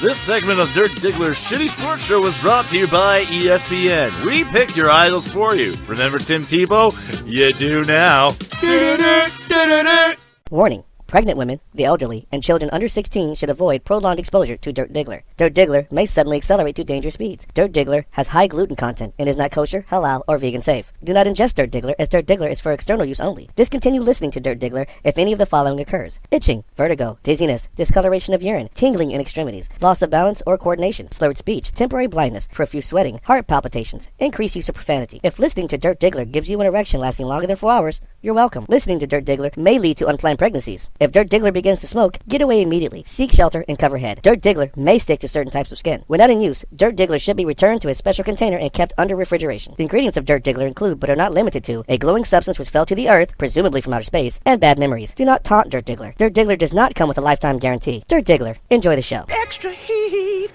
This segment of Dirk Diggler's Shitty Sports Show was brought to you by ESPN. We picked your idols for you. Remember Tim Tebow? You do now. Warning. Pregnant women, the elderly, and children under 16 should avoid prolonged exposure to Dirk Diggler. Dirk Diggler may suddenly accelerate to dangerous speeds. Dirk Diggler has high gluten content and is not kosher, halal, or vegan safe. Do not ingest Dirk Diggler, as Dirk Diggler is for external use only. Discontinue listening to Dirk Diggler if any of the following occurs: itching, vertigo, dizziness, discoloration of urine, tingling in extremities, loss of balance or coordination, slurred speech, temporary blindness, profuse sweating, heart palpitations, increased use of profanity. If listening to Dirk Diggler gives you an erection lasting longer than 4 hours, you're welcome. Listening to Dirk Diggler may lead to unplanned pregnancies. If Dirk Diggler begins to smoke, get away immediately. Seek shelter and cover head. Dirk Diggler may stick to certain types of skin. When not in use, Dirk Diggler should be returned to a special container and kept under refrigeration. The ingredients of Dirk Diggler include, but are not limited to, a glowing substance which fell to the earth, presumably from outer space, and bad memories. Do not taunt Dirk Diggler. Dirk Diggler does not come with a lifetime guarantee. Dirk Diggler, enjoy the show. Extra heat.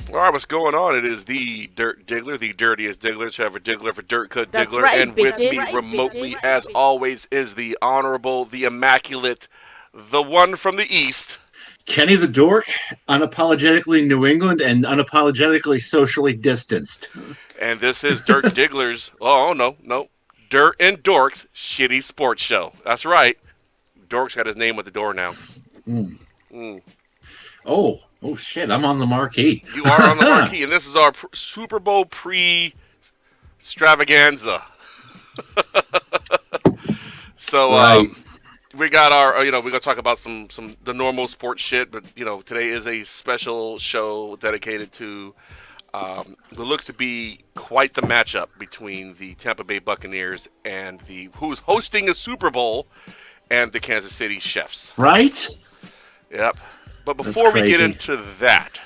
All right, what's going on? It is the Dirk Diggler, the dirtiest Diggler to have a Diggler for Dirt Cut That's Diggler. right, and with bitches. me Right, remotely, bitches. as always, is the honorable, the immaculate, the one from the East. Kenny the Dork, unapologetically New England and unapologetically socially distanced. And this is Dirk Diggler's, no, Dirt and Dork's Shitty Sports Show. That's right. Dork's got his name at the door now. Oh shit, I'm on the marquee. You are on the marquee, and this is our Super Bowl Pre-Stravaganza. So, Right. we got our, we're going to talk about the normal sports shit, but, today is a special show dedicated to what looks to be quite the matchup between the Tampa Bay Buccaneers and who's hosting a Super Bowl and the Kansas City Chiefs. Right? Yep. But before we get into that,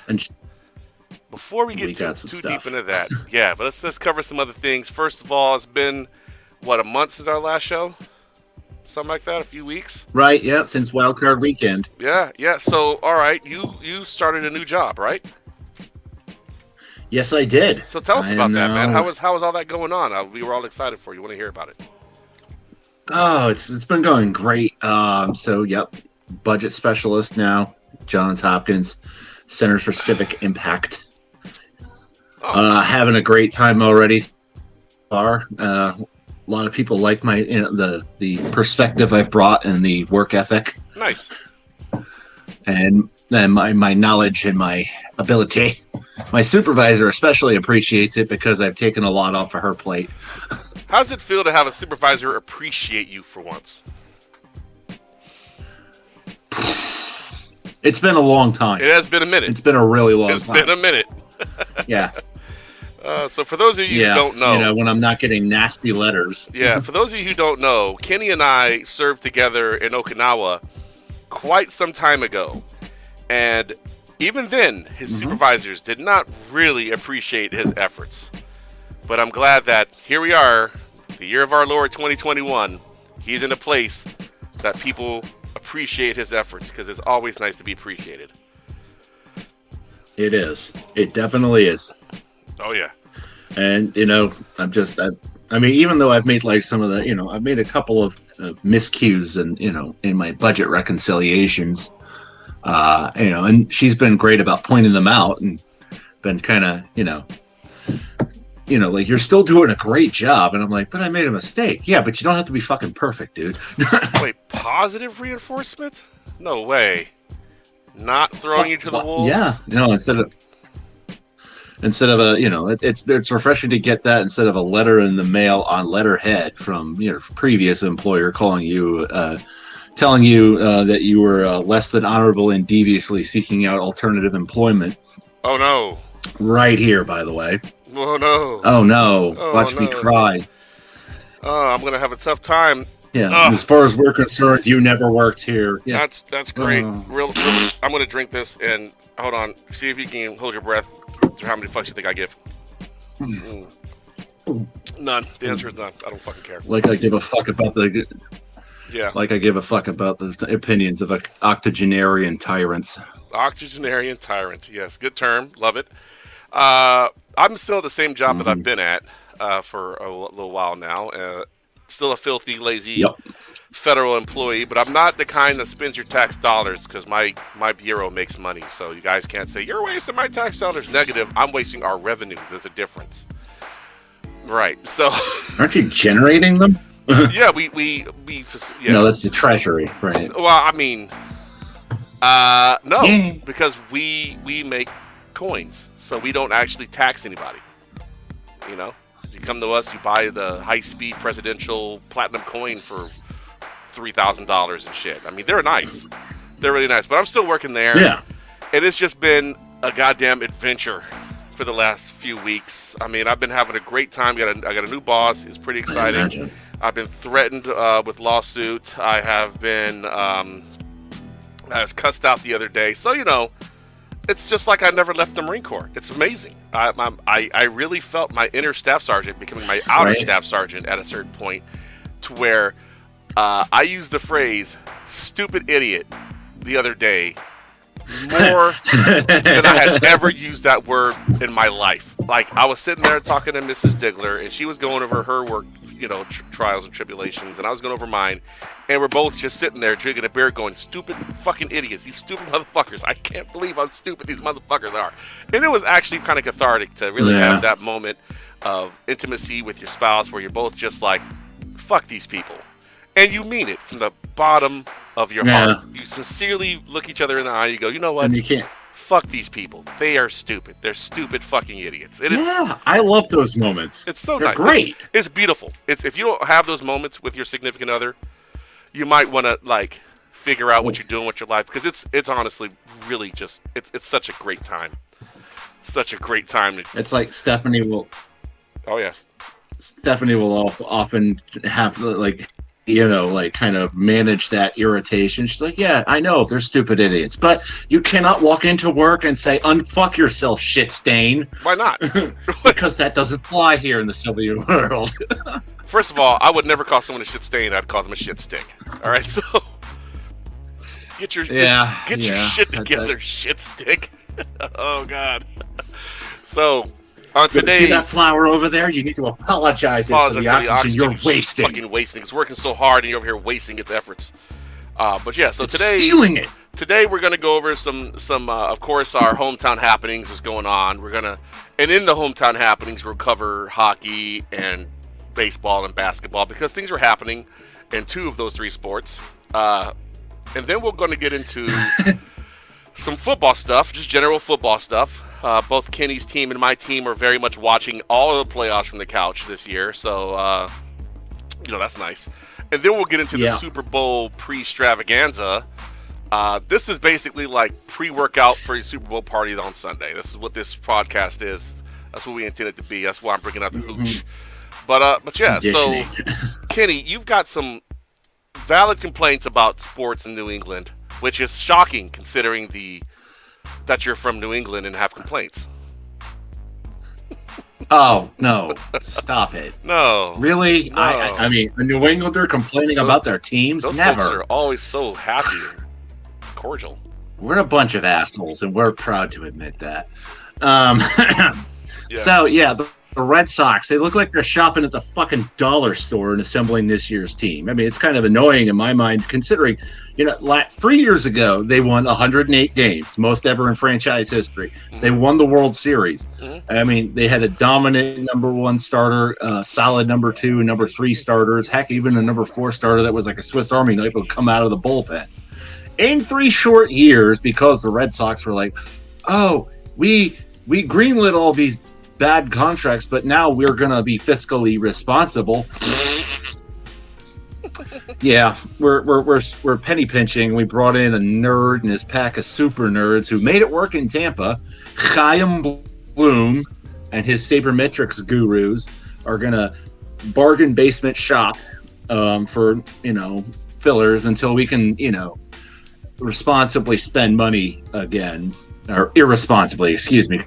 before we get too deep into that, but let's cover some other things. First of all, it's been, a month since our last show? Something like that, a few weeks? Right, yeah, since Wild Card Weekend. Yeah. So, all right, you started a new job, right? Yes, I did. So tell us about that, man. How was all that going on? We were all excited for you. Want to hear about it? Oh, it's been going great. Budget specialist now, Johns Hopkins Centers for Civic Impact. Having a great time already so far. A lot of people like my the perspective I've brought and the work ethic. Nice. And my knowledge and my ability. My supervisor especially appreciates it because I've taken a lot off of her plate. How does it feel to have a supervisor appreciate you for once? It's been a long time. It has been a minute. It's been a really long time. It's been a minute. Yeah. So for those of you who don't know... when I'm not getting nasty letters. Yeah, for those of you who don't know, Kenny and I served together in Okinawa quite some time ago. And even then, his supervisors did not really appreciate his efforts. But I'm glad that here we are, the year of our Lord 2021. He's in a place that people appreciate his efforts, because it's always nice to be appreciated. It is. It definitely is. Oh, yeah. And, even though I've made some of the, I've made a couple of miscues and, in my budget reconciliations, and she's been great about pointing them out and been kind of, you're still doing a great job. And I'm like, but I made a mistake. Yeah, but you don't have to be fucking perfect, dude. Wait, positive reinforcement? No way. Not throwing you to the wolves? Yeah. Instead of a, it's refreshing to get that instead of a letter in the mail on letterhead from your previous employer calling you, telling you that you were less than honorable and deviously seeking out alternative employment. Oh, no. Right here, by the way. Oh, no. Oh, no. Watch me cry. Oh, I'm going to have a tough time. Yeah, as far as we're concerned, you never worked here. Yeah. That's great. Real, I'm going to drink this and hold on. See if you can hold your breath. How many fucks you think I give? None. The answer is none. I don't fucking care. Like I give a fuck about the Yeah. Like I give a fuck about the opinions of octogenarian tyrants. Octogenarian tyrant. Yes, good term. Love it. I'm still at the same job that I've been at for a little while now. Still a filthy, lazy federal employee, but I'm not the kind that spends your tax dollars because my bureau makes money. So you guys can't say, you're wasting my tax dollars. Negative. I'm wasting our revenue. There's a difference. Right. So. Aren't you generating them? Yeah, we yeah. No, that's the treasury, right? Well, I mean, no, because we make coins, so we don't actually tax anybody. You know, you come to us, you buy the high-speed presidential platinum coin for $3,000 and shit. I mean, they're nice, they're really nice, but I'm still working there. Yeah, and it's just been a goddamn adventure for the last few weeks. I mean, I've been having a great time. I got a new boss. It's pretty exciting. I've been threatened with lawsuit. I have been I was cussed out the other day. So, you know, it's just like I never left the Marine Corps. It's amazing. I really felt my inner staff sergeant becoming my outer staff sergeant at a certain point to where I used the phrase stupid idiot the other day more than I had ever used that word in my life. Like, I was sitting there talking to Mrs. Diggler, and she was going over her work, you know, trials and tribulations, and I was going over mine, and we're both just sitting there drinking a beer going, stupid fucking idiots, these stupid motherfuckers. I can't believe how stupid these motherfuckers are. And it was actually kind of cathartic to really have that moment of intimacy with your spouse where you're both just like, fuck these people. And you mean it from the bottom of your heart. You sincerely look each other in the eye, you go, you know what? And you can't. Fuck these people. They are stupid. They're stupid fucking idiots. I love those moments. It's so They're nice. Great. It's beautiful. If you don't have those moments with your significant other, you might want to like figure out what you're doing with your life, because it's honestly really just it's such a great time. Such a great time. It's like Stephanie will. Oh yeah. Stephanie will often have like, you know, like kind of manage that irritation. She's like, yeah, I know they're stupid idiots, but you cannot walk into work and say, unfuck yourself, shit stain. Why not? Because that doesn't fly here in the civilian world. First of all, I would never call someone a shit stain. I'd call them a shit stick. All right, so get your shit together, shit stick. Oh God. So on today's, see that flower over there? You need to apologize for the oxygen you're wasting. Fucking wasting. It's working so hard, and you're over here wasting its efforts. But yeah, so today, stealing it. Today we're gonna go over some of course, our hometown happenings, what's going on. And in the hometown happenings, we'll cover hockey and baseball and basketball, because things are happening in two of those three sports. And then we're going to get into some football stuff, just general football stuff. Both Kenny's team and my team are very much watching all of the playoffs from the couch this year, so you know, that's nice. And then we'll get into the Super Bowl pre-Stravaganza. This is basically like pre-workout for a Super Bowl party on Sunday. This is what this podcast is. That's what we intend it to be. That's why I'm bringing out the hooch. But yeah, so Kenny, you've got some valid complaints about sports in New England, which is shocking considering that you're from New England and have complaints. Oh, no. Stop it. No. Really? No. I mean, a New Englander complaining about their teams? Those Never. folks are always so happy and cordial. We're a bunch of assholes, and we're proud to admit that. Yeah. So, yeah, the Red Sox, they look like they're shopping at the fucking dollar store and assembling this year's team. I mean, it's kind of annoying in my mind, considering, you know, 3 years ago, they won 108 games, most ever in franchise history. Mm-hmm. They won the World Series. Mm-hmm. I mean, they had a dominant number one starter, solid number two and number three starters, heck, even a number four starter that was like a Swiss Army knife would come out of the bullpen. In 3 short years, because the Red Sox were like, oh, we greenlit all these bad contracts, but now we're gonna be fiscally responsible. Yeah, we're penny pinching. We brought in a nerd and his pack of super nerds who made it work in Tampa. Chaim Bloom and his sabermetrics gurus are gonna bargain basement shop for, you know, fillers until we can, you know, responsibly spend money again, or irresponsibly, excuse me.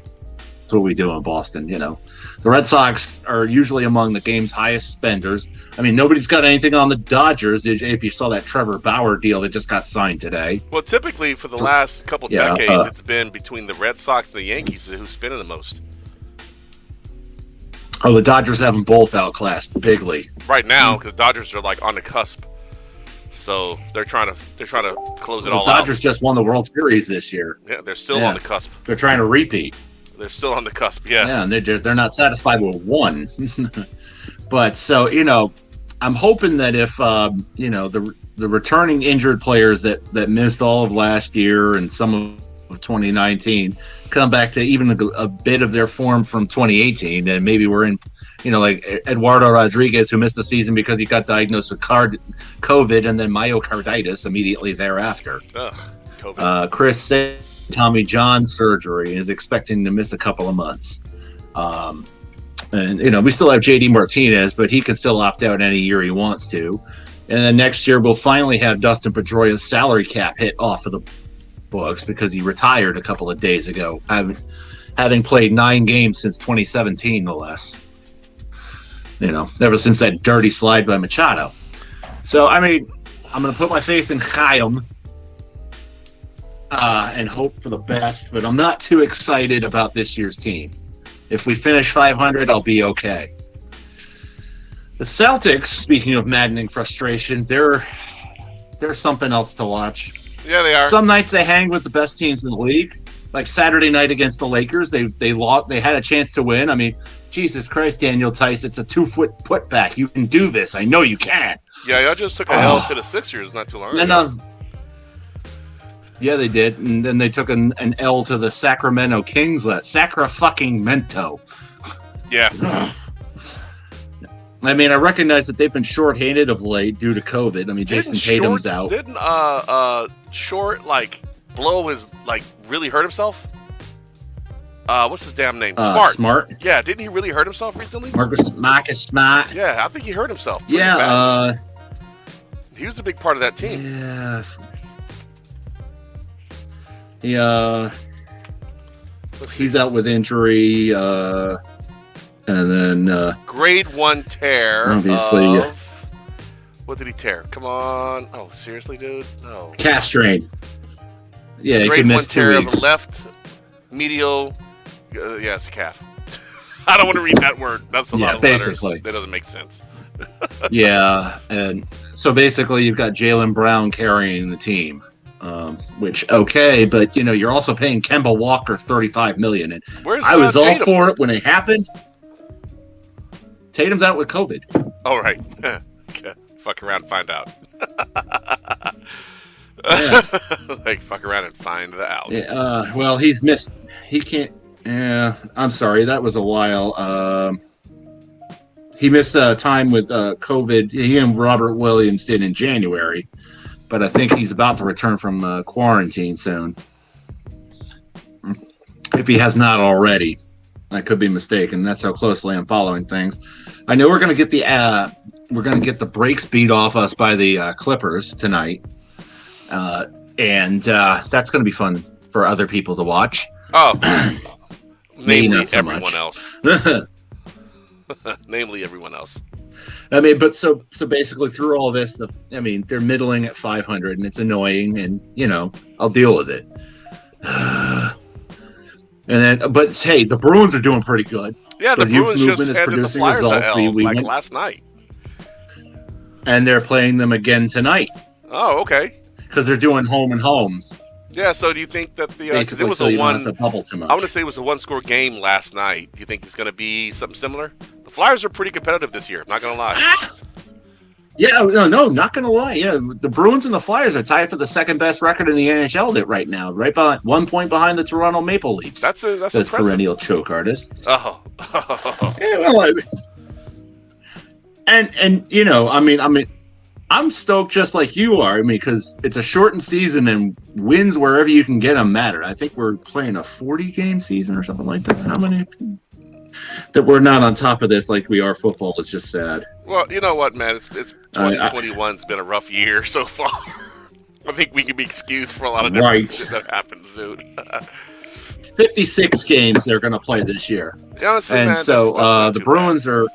That's what we do in Boston, you know. The Red Sox are usually among the game's highest spenders. I mean, nobody's got anything on the Dodgers. If you saw that Trevor Bauer deal that just got signed today. Well, typically for the last couple decades, it's been between the Red Sox and the Yankees who's spending the most. Oh, the Dodgers have them both outclassed bigly right now because the Dodgers are like on the cusp. So they're trying to close it all out. The Dodgers just won the World Series this year. Yeah, they're still on the cusp. They're trying to repeat. They're still on the cusp. Yeah. Yeah, and they're not satisfied with one. But so I'm hoping that if the returning injured players that missed all of last year and some of 2019 come back to even a bit of their form from 2018, and maybe we're in. Like Eduardo Rodriguez, who missed the season because he got diagnosed with COVID and then myocarditis immediately thereafter. COVID. Chris said Tommy John surgery is expecting to miss a couple of months. And we still have JD Martinez, but he can still opt out any year he wants to. And then next year we'll finally have Dustin Pedroia's salary cap hit off of the books because he retired a couple of days ago, having played 9 games since 2017, no less. Ever since that dirty slide by Machado. So, I mean, I'm going to put my faith in Chaim and hope for the best, but I'm not too excited about this year's team. If we finish 500, I'll be okay. The Celtics, speaking of maddening frustration, they're something else to watch. Yeah, they are. Some nights they hang with the best teams in the league. Like Saturday night against the Lakers, they lost. They had a chance to win. I mean, Jesus Christ, Daniel Tice, it's a 2-foot putback. You can do this. I know you can. Yeah, y'all just took a L to the Sixers not too long ago. Yeah, they did. And then they took an L to the Sacramento Kings. Sacra-fucking-mento. Yeah. I mean, I recognize that they've been shorthanded of late due to COVID. I mean, Jason Tatum's out. Didn't Short, blow his, really hurt himself? What's his damn name? Smart. Yeah, didn't he really hurt himself recently? Marcus Smart. Yeah, I think he hurt himself. Yeah. He was a big part of that team. Yeah. Yeah. He's out with injury. And then grade 1 tear. Obviously. What did he tear? Come on. Oh, seriously, dude? No. Calf strain. Yeah, he grade could miss 1 tear 2 of weeks. the left medial. Yeah, it's a calf. I don't want to read that word. That's a lot of basically. letters. That doesn't make sense. Yeah, and so basically you've got Jaylen Brown carrying the team, which okay, but you're also paying Kemba Walker $35 million, and I was all Tatum? for it when it happened. Tatum's out with COVID. All right. Okay. Fuck around and find out. Yeah. Fuck around and find out. Yeah, well, he's missed. He can't. Yeah, I'm sorry. That was a while. He missed time with COVID. He and Robert Williams did in January, but I think he's about to return from quarantine soon. If he has not already, I could be mistaken. That's how closely I'm following things. I know we're going to get the brakes beat off us by the Clippers tonight, and that's going to be fun for other people to watch. Oh, namely so everyone much. else. Namely everyone else. I mean, but so basically through all this, they're middling at 500, and it's annoying, and I'll deal with it. But hey, the Bruins are doing pretty good. Yeah, the Their Bruins youth just movement is handed the producing Flyers results. a L, We went- last night. and they're playing them again tonight Oh, okay. because they're doing home and homes. Yeah, so do you think that because Basically, it was so a you don't have one? to bubble too much. I want to say it was a one-score game last night. Do you think it's going to be something similar? The Flyers are pretty competitive this year. Not going to lie. Yeah, no, not gonna lie. Yeah, the Bruins and the Flyers are tied for the second best record in the NHL right now, right behind 1 point behind the Toronto Maple Leafs. That's Those impressive. perennial choke artists. Oh. Yeah, well, I'm stoked just like you are. Because it's a shortened season and wins wherever you can get them matter. I think we're playing a 40-game season or something like that. How many? That we're not on top of this like we are football is just sad. Well, you know what, man? It's 2021's been a rough year so far. I think we can be excused for a lot of different shit that happens, dude. 56 games they're going to play this year. Honestly, And man, so that's not the too Bruins bad. are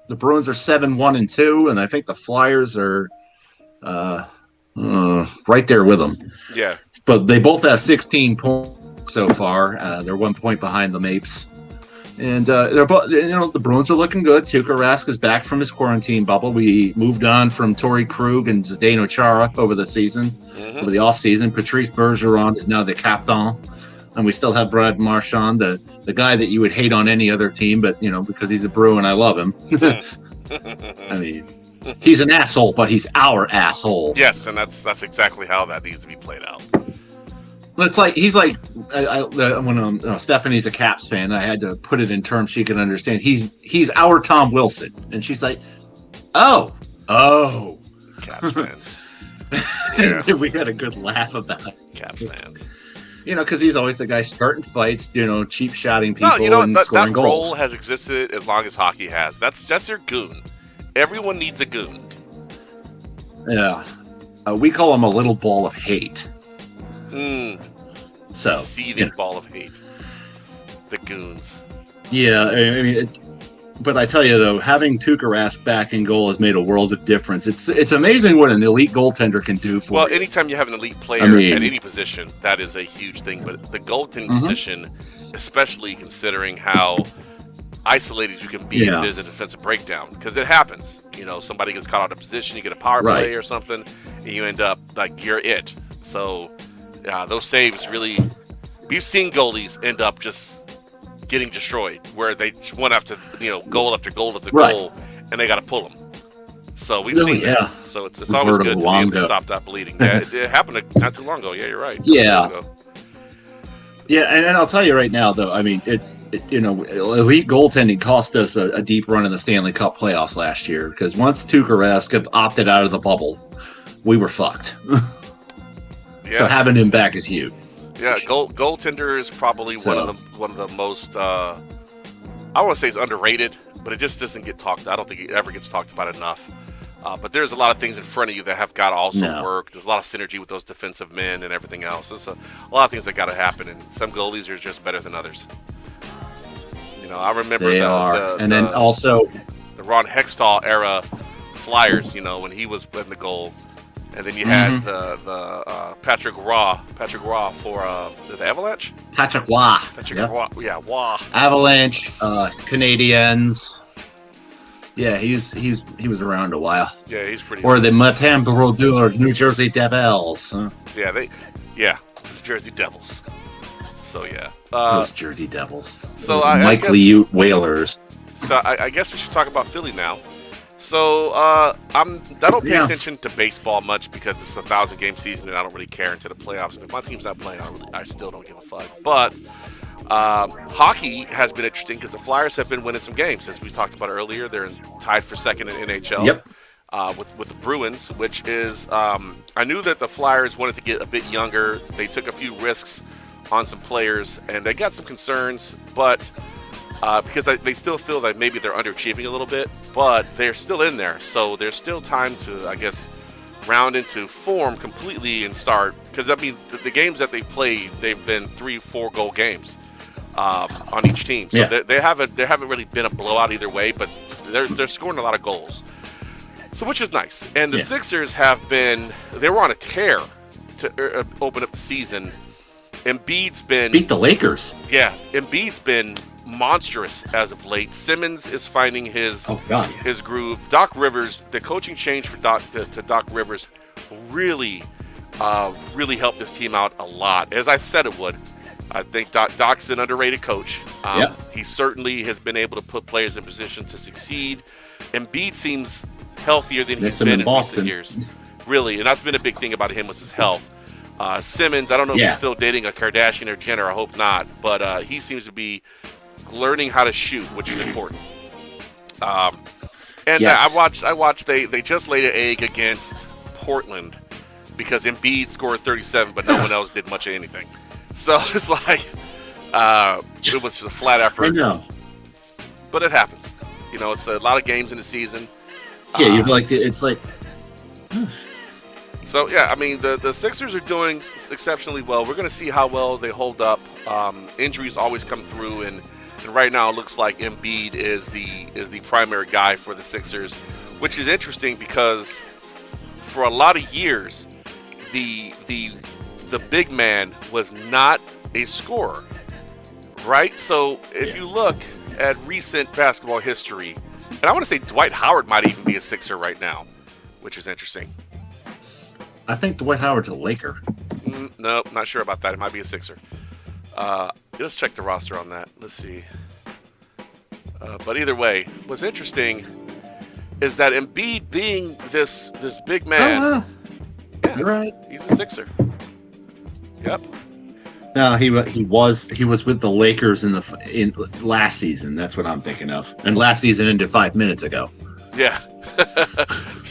7-1-2, and I think the Flyers are right there with them. Yeah. But they both have 16 points so far. They're 1 point behind the Mapes. And they're both, the Bruins are looking good. Tuukka Rask is back from his quarantine bubble. We moved on from Torrey Krug and Zdeno Chara over the season, over the offseason. Patrice Bergeron is now the captain. And we still have Brad Marchand, the guy that you would hate on any other team, but, because he's a Bruin, I love him. I mean, he's an asshole, but he's our asshole. Yes, and that's exactly how that needs to be played out. It's like he's like when Stephanie's a Caps fan, I had to put it in terms she can understand. He's our Tom Wilson, and she's like, oh, Caps fans. Yeah. We had a good laugh about it. Caps fans. Because he's always the guy starting fights, cheap shotting people and that scoring goals. role has existed as long as hockey has. That's your goon. Everyone needs a goon. Yeah, we call him a little ball of hate. So Seething ball of hate. The goons. Yeah, I mean, but I tell you though, having Tuukka Rask back in goal has made a world of difference. It's amazing what an elite goaltender can do for you. Well, anytime you have an elite player at any position, that is a huge thing. But the goaltending position, especially considering how isolated you can be if there's a defensive breakdown, because it happens. Somebody gets caught out of position, you get a power play or something, and you end up like you're it. So, those saves really. We've seen goalies end up just getting destroyed, where they went after goal after goal after goal, and they got to pull them. So we've seen that. So it's always good to be able to stop that bleeding. Yeah, it happened not too long ago. Yeah, you're right. Yeah. Yeah, and I'll tell you right now, though. I mean, elite goaltending cost us a deep run in the Stanley Cup playoffs last year, because once Tuukka Rask opted out of the bubble, we were fucked. So having him back is huge. Yeah, goaltender is probably one of the most. I don't want to say it's underrated, but it just doesn't get talked. I don't think it ever gets talked about enough. But there's a lot of things in front of you that have got to also work. There's a lot of synergy with those defensive men and everything else. There's a lot of things that got to happen, and some goalies are just better than others. I remember then also the Ron Hextall era Flyers. When he was in the goal, and then you had the Patrick Roy for the Avalanche. Patrick Roy. Yeah, Roy. Avalanche, Canadiens. Yeah, he was around a while. Yeah, he's pretty. Or the Martin Brodeur New Jersey Devils. Huh? Yeah, Jersey Devils. So yeah, those Jersey Devils. So Mike Liute Whalers. So I guess we should talk about Philly now. So I don't pay attention to baseball much because it's a 1,000-game season and I don't really care into the playoffs. If my team's not playing, I still don't give a fuck. But hockey has been interesting because the Flyers have been winning some games. As we talked about earlier, they're tied for second in NHL. Yep. With the Bruins, which is I knew that the Flyers wanted to get a bit younger. They took a few risks on some players, and they got some concerns, but because they still feel that maybe they're underachieving a little bit, but they're still in there. So there's still time to, I guess, round into form completely and start. Because, I mean, the games that they've played, they've been 3-4 goal games on each team. So they haven't really been a blowout either way, but they're scoring a lot of goals. So which is nice. And the Sixers they were on a tear to open up the season. Embiid's been... Beat the Lakers. Yeah, Embiid's been monstrous as of late. Simmons is finding his groove. Doc Rivers, the coaching change for Doc Rivers really helped this team out a lot, as I said it would. I think Doc's an underrated coach. He certainly has been able to put players in position to succeed. Embiid seems healthier than he's been in recent years. Really, and that's been a big thing about him was his health. Simmons, I don't know if he's still dating a Kardashian or Jenner. I hope not. But he seems to be learning how to shoot, which is important. I watched. They just laid an egg against Portland because Embiid scored 37, but no one else did much of anything. So it's like it was just a flat effort. I know. But it happens. It's a lot of games in the season. Yeah, you're like it's like. So yeah, I mean the Sixers are doing exceptionally well. We're going to see how well they hold up. Injuries always come through, and right now it looks like Embiid is the primary guy for the Sixers, which is interesting because for a lot of years the big man was not a scorer, right? So if you look at recent basketball history, and I want to say Dwight Howard might even be a Sixer right now, which is interesting. I think Dwight Howard's a Laker. No, not sure about that. It might be a Sixer. Let's check the roster on that. Let's see. But either way, what's interesting is that Embiid being this big man, yeah, you're right. He's a Sixer. Yep. No, he was with the Lakers in last season. That's what I'm thinking of. And last season ended 5 minutes ago. Yeah.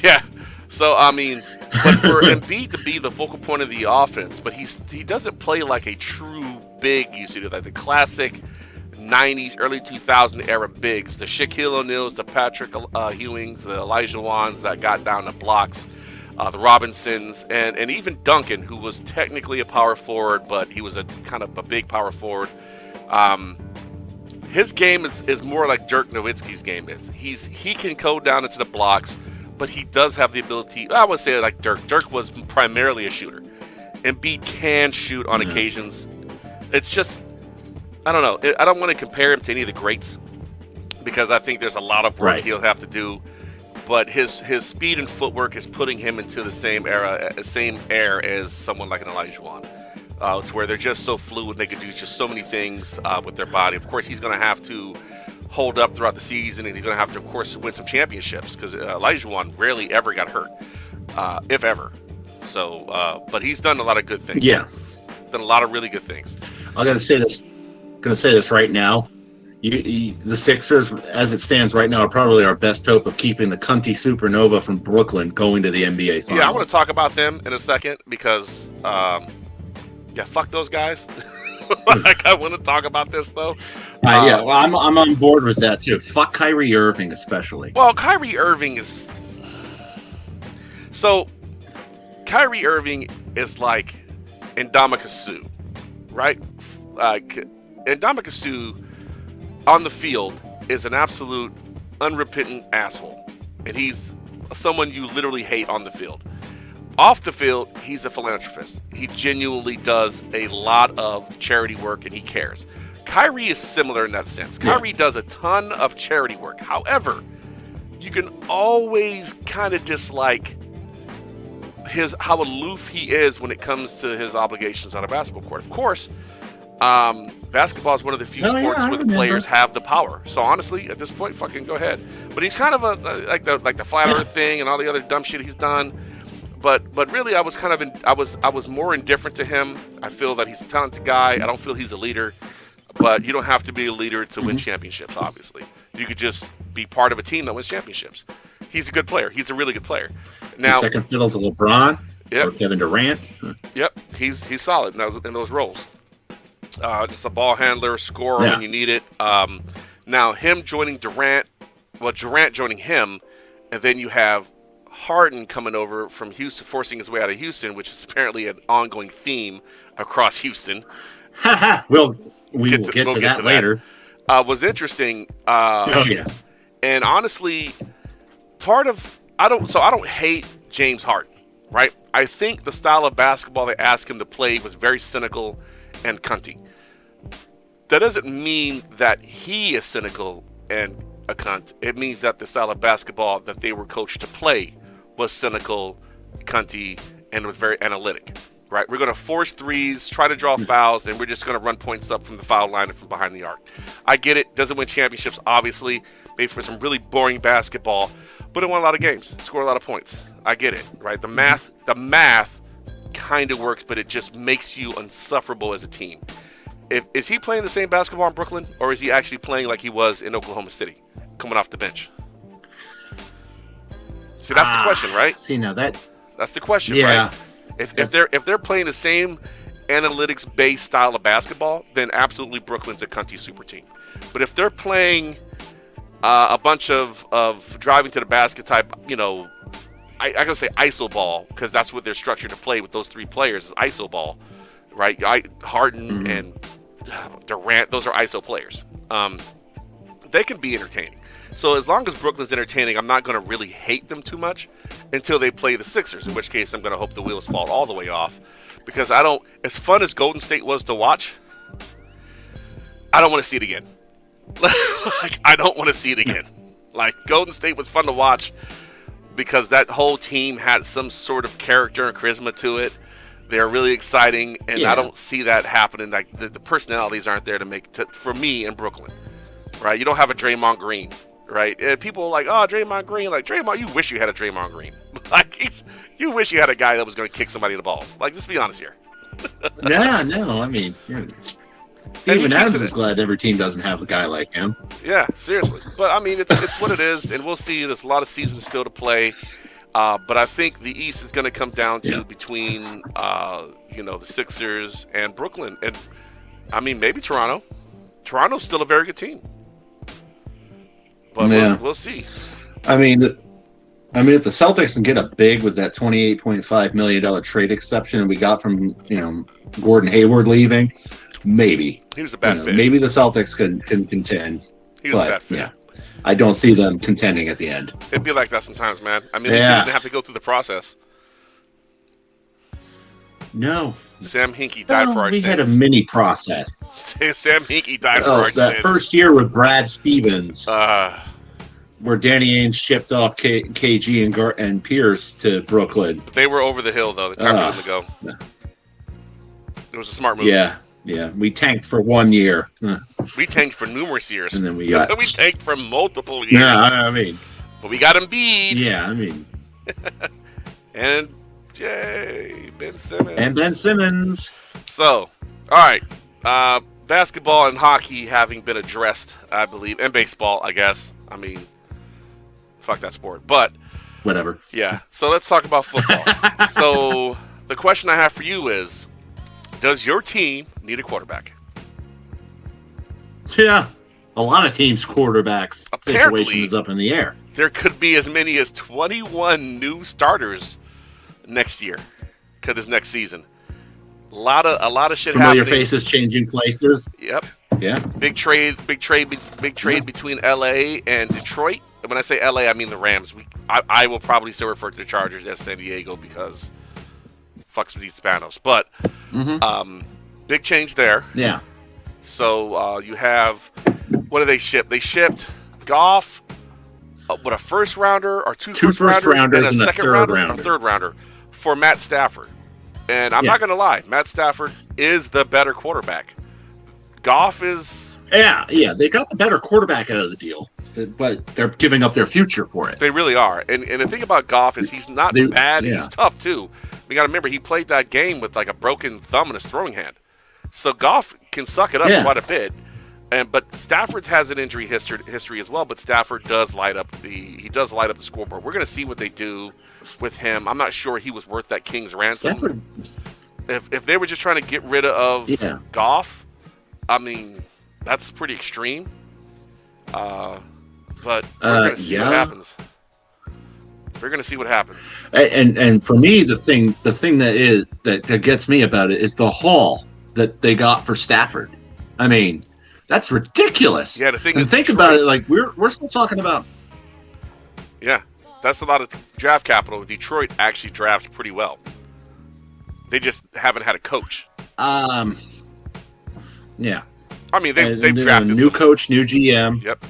Yeah. So I mean, but for Embiid to be the focal point of the offense, but he doesn't play like a true big used to do, like the classic 90s, early 2000 era bigs, the Shaquille O'Neals, the Patrick Ewings, the Elijah Wans that got down the blocks, the Robinsons, and even Duncan, who was technically a power forward, but he was a kind of a big power forward. His game is more like Dirk Nowitzki's game is. He can go down into the blocks, but he does have the ability. I would say like Dirk. Dirk was primarily a shooter. Embiid can shoot on occasions. It's just, I don't know. I don't want to compare him to any of the greats because I think there's a lot of work he'll have to do. But his speed and footwork is putting him into the same air as someone like an Elijah Wan, to where they're just so fluid. They can do just so many things with their body. Of course, he's going to have to hold up throughout the season, and he's going to have to, of course, win some championships because Elijah Wan rarely ever got hurt, if ever. So, but he's done a lot of good things. Yeah, done a lot of really good things. I'm going to say this right now. The Sixers, as it stands right now, are probably our best hope of keeping the Cunty Supernova from Brooklyn going to the NBA Finals. Yeah, I want to talk about them in a second because, fuck those guys. Like, I want to talk about this though. Well, I'm on board with that too. Fuck Kyrie Irving, especially. Well, Kyrie Irving is like Ndamukong Suh, right? Ndamukong Suh on the field is an absolute unrepentant asshole, and he's someone you literally hate on the field. Off the field, he's a philanthropist. He genuinely does a lot of charity work, and he cares. Kyrie is similar in that sense. Kyrie does a ton of charity work. However, you can always kind of dislike how aloof he is when it comes to his obligations on a basketball court. Of course, basketball is one of the few sports where the players have the power. So honestly, at this point, fucking go ahead. But he's kind of like the flat earth thing and all the other dumb shit he's done. But really, I was more indifferent to him. I feel that he's a talented guy. I don't feel he's a leader. But you don't have to be a leader to win championships, obviously. You could just be part of a team that wins championships. He's a good player. He's a really good player. Now, second fiddle to LeBron or Kevin Durant. Yep, he's solid in those roles. Just a ball handler, scorer when you need it. Now, him joining Durant joining him, and then you have Harden coming over from Houston, forcing his way out of Houston, which is apparently an ongoing theme across Houston. We will get to that later. Was interesting. And honestly, I don't hate James Harden, right? I think the style of basketball they asked him to play was very cynical and cunty. That doesn't mean that he is cynical and a cunt. It means that the style of basketball that they were coached to play was cynical, cunty, and was very analytic. Right, we're going to force threes, try to draw fouls, and we're just going to run points up from the foul line and from behind the arc. I get it. Doesn't win championships, obviously. Made for some really boring basketball, but it won a lot of games. Scored a lot of points. I get it. Right, the math kind of works, but it just makes you insufferable as a team. Is he playing the same basketball in Brooklyn, or is he actually playing like he was in Oklahoma City, coming off the bench? See, that's the question, right? See, now that's the question, right? If they're playing the same analytics-based style of basketball, then absolutely Brooklyn's a cunty super team. But if they're playing a bunch of driving to the basket type, gotta say iso ball because that's what they're structured to play with those 3 players is iso ball, right? Harden and Durant, those are iso players. They can be entertaining. So as long as Brooklyn's entertaining, I'm not going to really hate them too much until they play the Sixers, in which case I'm going to hope the wheels fall all the way off. Because as fun as Golden State was to watch, I don't want to see it again. Like, I don't want to see it again. Like, Golden State was fun to watch because that whole team had some sort of character and charisma to it. They're really exciting, and I don't see that happening. Like, the personalities aren't there for me in Brooklyn, right? You don't have a Draymond Green. Right, and people are like, "Oh, Draymond Green." Like, Draymond, you wish you had a Draymond Green. Like, you wish you had a guy that was going to kick somebody in the balls. Like, just be honest here. No. I mean, Steven Adams is glad every team doesn't have a guy like him. Yeah, seriously. But I mean, it's what it is, and we'll see. There's a lot of seasons still to play, but I think the East is going to come down to between the Sixers and Brooklyn, and I mean maybe Toronto. Toronto's still a very good team. But we'll see. I mean, if the Celtics can get a big with that $28.5 million trade exception we got from Gordon Hayward leaving, maybe he was a bad fit. Maybe the Celtics can contend. He was a bad fit. Yeah, I don't see them contending at the end. It'd be like that sometimes, man. I mean, they didn't have to go through the process. No. Sam Hinkie died for our sins. We had a mini process. Sam Hinkie died for our sins. That first year with Brad Stevens, where Danny Ainge shipped off KG and Pierce to Brooklyn. But they were over the hill, though. The time for them to go. It was a smart move. Yeah. We tanked for 1 year. We tanked for numerous years. And then we tanked for multiple years. Yeah, I mean. But we got Embiid. Yeah, I mean. And Ben Simmons. So, all right. Basketball and hockey having been addressed, I believe, and baseball, I guess. I mean, fuck that sport. But whatever. Yeah. So let's talk about football. So the question I have for you is, does your team need a quarterback? Yeah. A lot of teams' quarterbacks situation is up in the air. There could be as many as 21 new starters next year, this next season. A lot of shit happening. Familiar faces changing places. Yep. Yeah. Big trade between LA and Detroit. When I say LA, I mean the Rams. I will probably still refer to the Chargers as San Diego because fucks with these Spanos. But big change there. Yeah. So you have, what do they ship? They shipped Goff, a first rounder or two first rounders and a second rounder or third rounder for Matt Stafford. And I'm not going to lie, Matt Stafford is the better quarterback. Goff is... Yeah, they got the better quarterback out of the deal, but they're giving up their future for it. They really are. And the thing about Goff is he's not bad, he's tough too. We got to remember, he played that game with like a broken thumb in his throwing hand. So Goff can suck it up quite a bit. But Stafford has an injury history as well, but Stafford does light up the scoreboard. We're going to see what they do with him. I'm not sure he was worth that king's ransom. Stafford. If they were just trying to get rid of Goff, I mean, that's pretty extreme. But we're going to see what happens. We're going to see what happens. And for me, the thing that gets me about it is the haul that they got for Stafford. I mean, that's ridiculous. Yeah, the thing is, think about it. Like we're still talking about. Yeah, that's a lot of draft capital. Detroit actually drafts pretty well. They just haven't had a coach. Yeah. I mean, they've drafted new coach, new GM. Yep.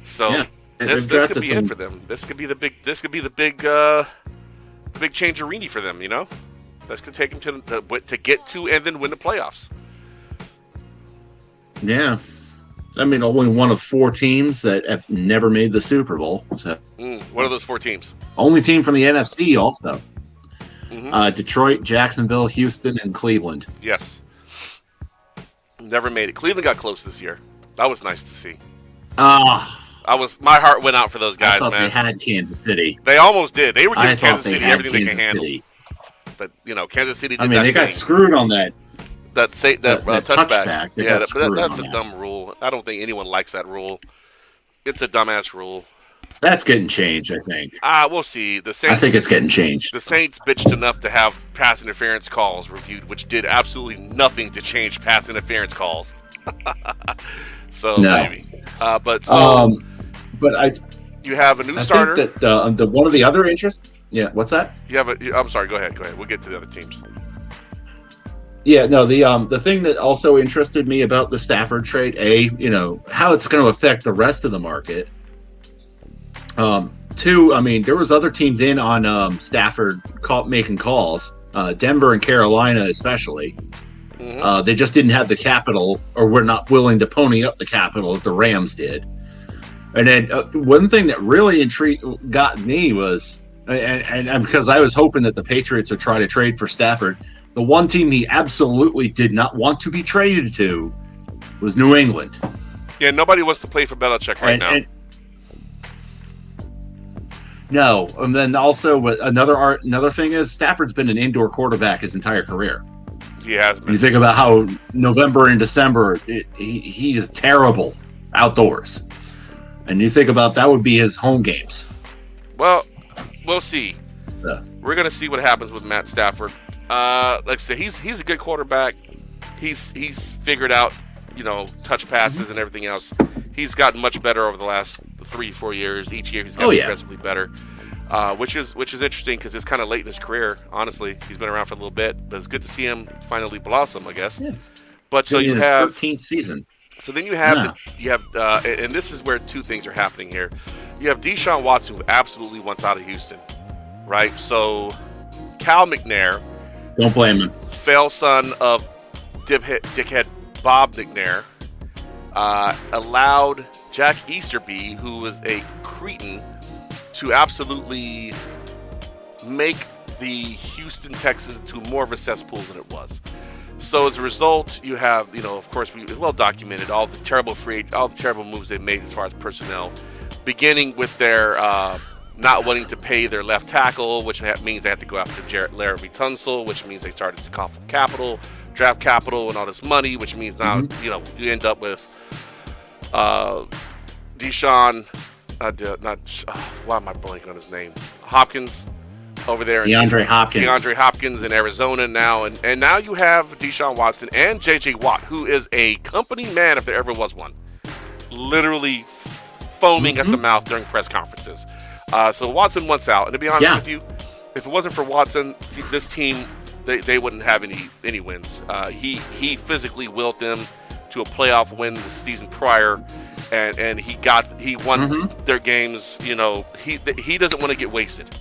So this could be it for them. This could be the big changerini for them. You know, this could take them to get to and then win the playoffs. Yeah. I mean, only one of 4 teams that have never made the Super Bowl. So. What are those 4 teams? Only team from the NFC also. Detroit, Jacksonville, Houston, and Cleveland. Yes. Never made it. Cleveland got close this year. That was nice to see. My heart went out for those guys, I thought man. They had Kansas City. They almost did. They were giving Kansas City everything they can handle. But, Kansas City did they got screwed on that. That touchback. Yeah, that's a dumb rule. I don't think anyone likes that rule. It's a dumbass rule. That's getting changed, I think. We'll see. I think it's getting changed. The Saints bitched enough to have pass interference calls reviewed, which did absolutely nothing to change pass interference calls. So No. maybe, but so but you have a new I starter. think that the one of the other interests. Yeah, what's that? You have a. I'm sorry. Go ahead. We'll get to the other teams. Yeah, no, the thing that also interested me about the Stafford trade, how it's going to affect the rest of the market. Two, I mean, there was other teams in on Stafford making calls, Denver and Carolina especially. Mm-hmm. They just didn't have the capital, or were not willing to pony up the capital as the Rams did. And then one thing that really got me was, and because I was hoping that the Patriots would try to trade for Stafford, the one team he absolutely did not want to be traded to was New England. Yeah, nobody wants to play for Belichick right now. No, and then also another thing is Stafford's been an indoor quarterback his entire career. He has been. You think about how November and December he is terrible outdoors, and you think about that would be his home games. Well, we'll see. Yeah. We're gonna see what happens with Matt Stafford. Like I said, he's a good quarterback. He's figured out, touch passes and everything else. He's gotten much better over the last 3-4 years. Each year he's gotten progressively better, which is interesting because it's kind of late in his career. Honestly, he's been around for a little bit, but it's good to see him finally blossom, I guess. Yeah. But so you have 13th season. So then you have and this is where two things are happening here. You have Deshaun Watson, who absolutely wants out of Houston, right? So Cal McNair, don't blame him, fail son of dickhead Bob McNair, allowed Jack Easterby, who was a cretin, to absolutely make the Houston Texans into more of a cesspool than it was. So as a result, you have, of course, we well documented all the terrible moves they made as far as personnel, beginning with their not wanting to pay their left tackle, which means they have to go after Laramie Tunsil, which means they started to cough up capital, draft capital, and all this money, which means now you end up with Deshaun, why am I blanking on his name? Hopkins over there. DeAndre Hopkins in Arizona now. And now you have Deshaun Watson and J.J. Watt, who is a company man if there ever was one. Literally foaming at the mouth during press conferences. So Watson wants out. And to be honest with you, if it wasn't for Watson, this team, they wouldn't have any wins. He physically willed them to a playoff win the season prior. And he won their games. He doesn't want to get wasted.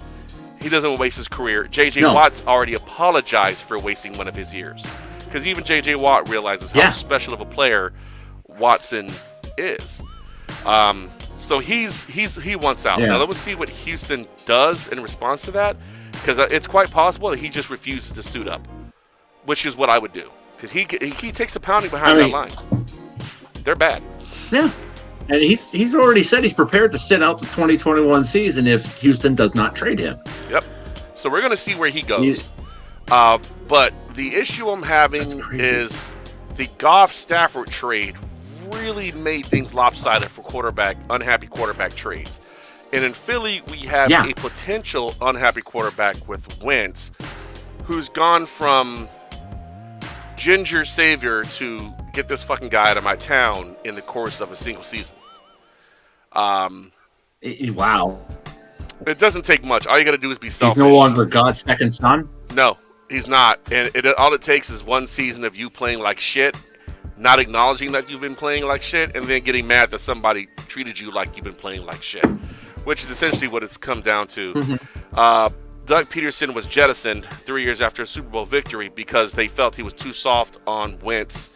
He doesn't want to waste his career. J.J. Watt's already apologized for wasting one of his years, because even J.J. Watt realizes how special of a player Watson is. So he wants out. Now let's see what Houston does in response to that, because it's quite possible that he just refuses to suit up, which is what I would do, because he takes a pounding behind that line. They're bad. Yeah. And he's already said he's prepared to sit out the 2021 season if Houston does not trade him. Yep. So we're going to see where he goes. But the issue I'm having is the Goff-Stafford trade really made things lopsided for unhappy quarterback trades. And in Philly, we have a potential unhappy quarterback with Wentz, who's gone from Ginger Savior to get this fucking guy out of my town in the course of a single season. Wow. It doesn't take much. All you got to do is be selfish. He's no longer God's second son? No, he's not. And all it takes is one season of you playing like shit, not acknowledging that you've been playing like shit, and then getting mad that somebody treated you like you've been playing like shit, which is essentially what it's come down to. Doug Peterson was jettisoned 3 years after a Super Bowl victory because they felt he was too soft on Wentz.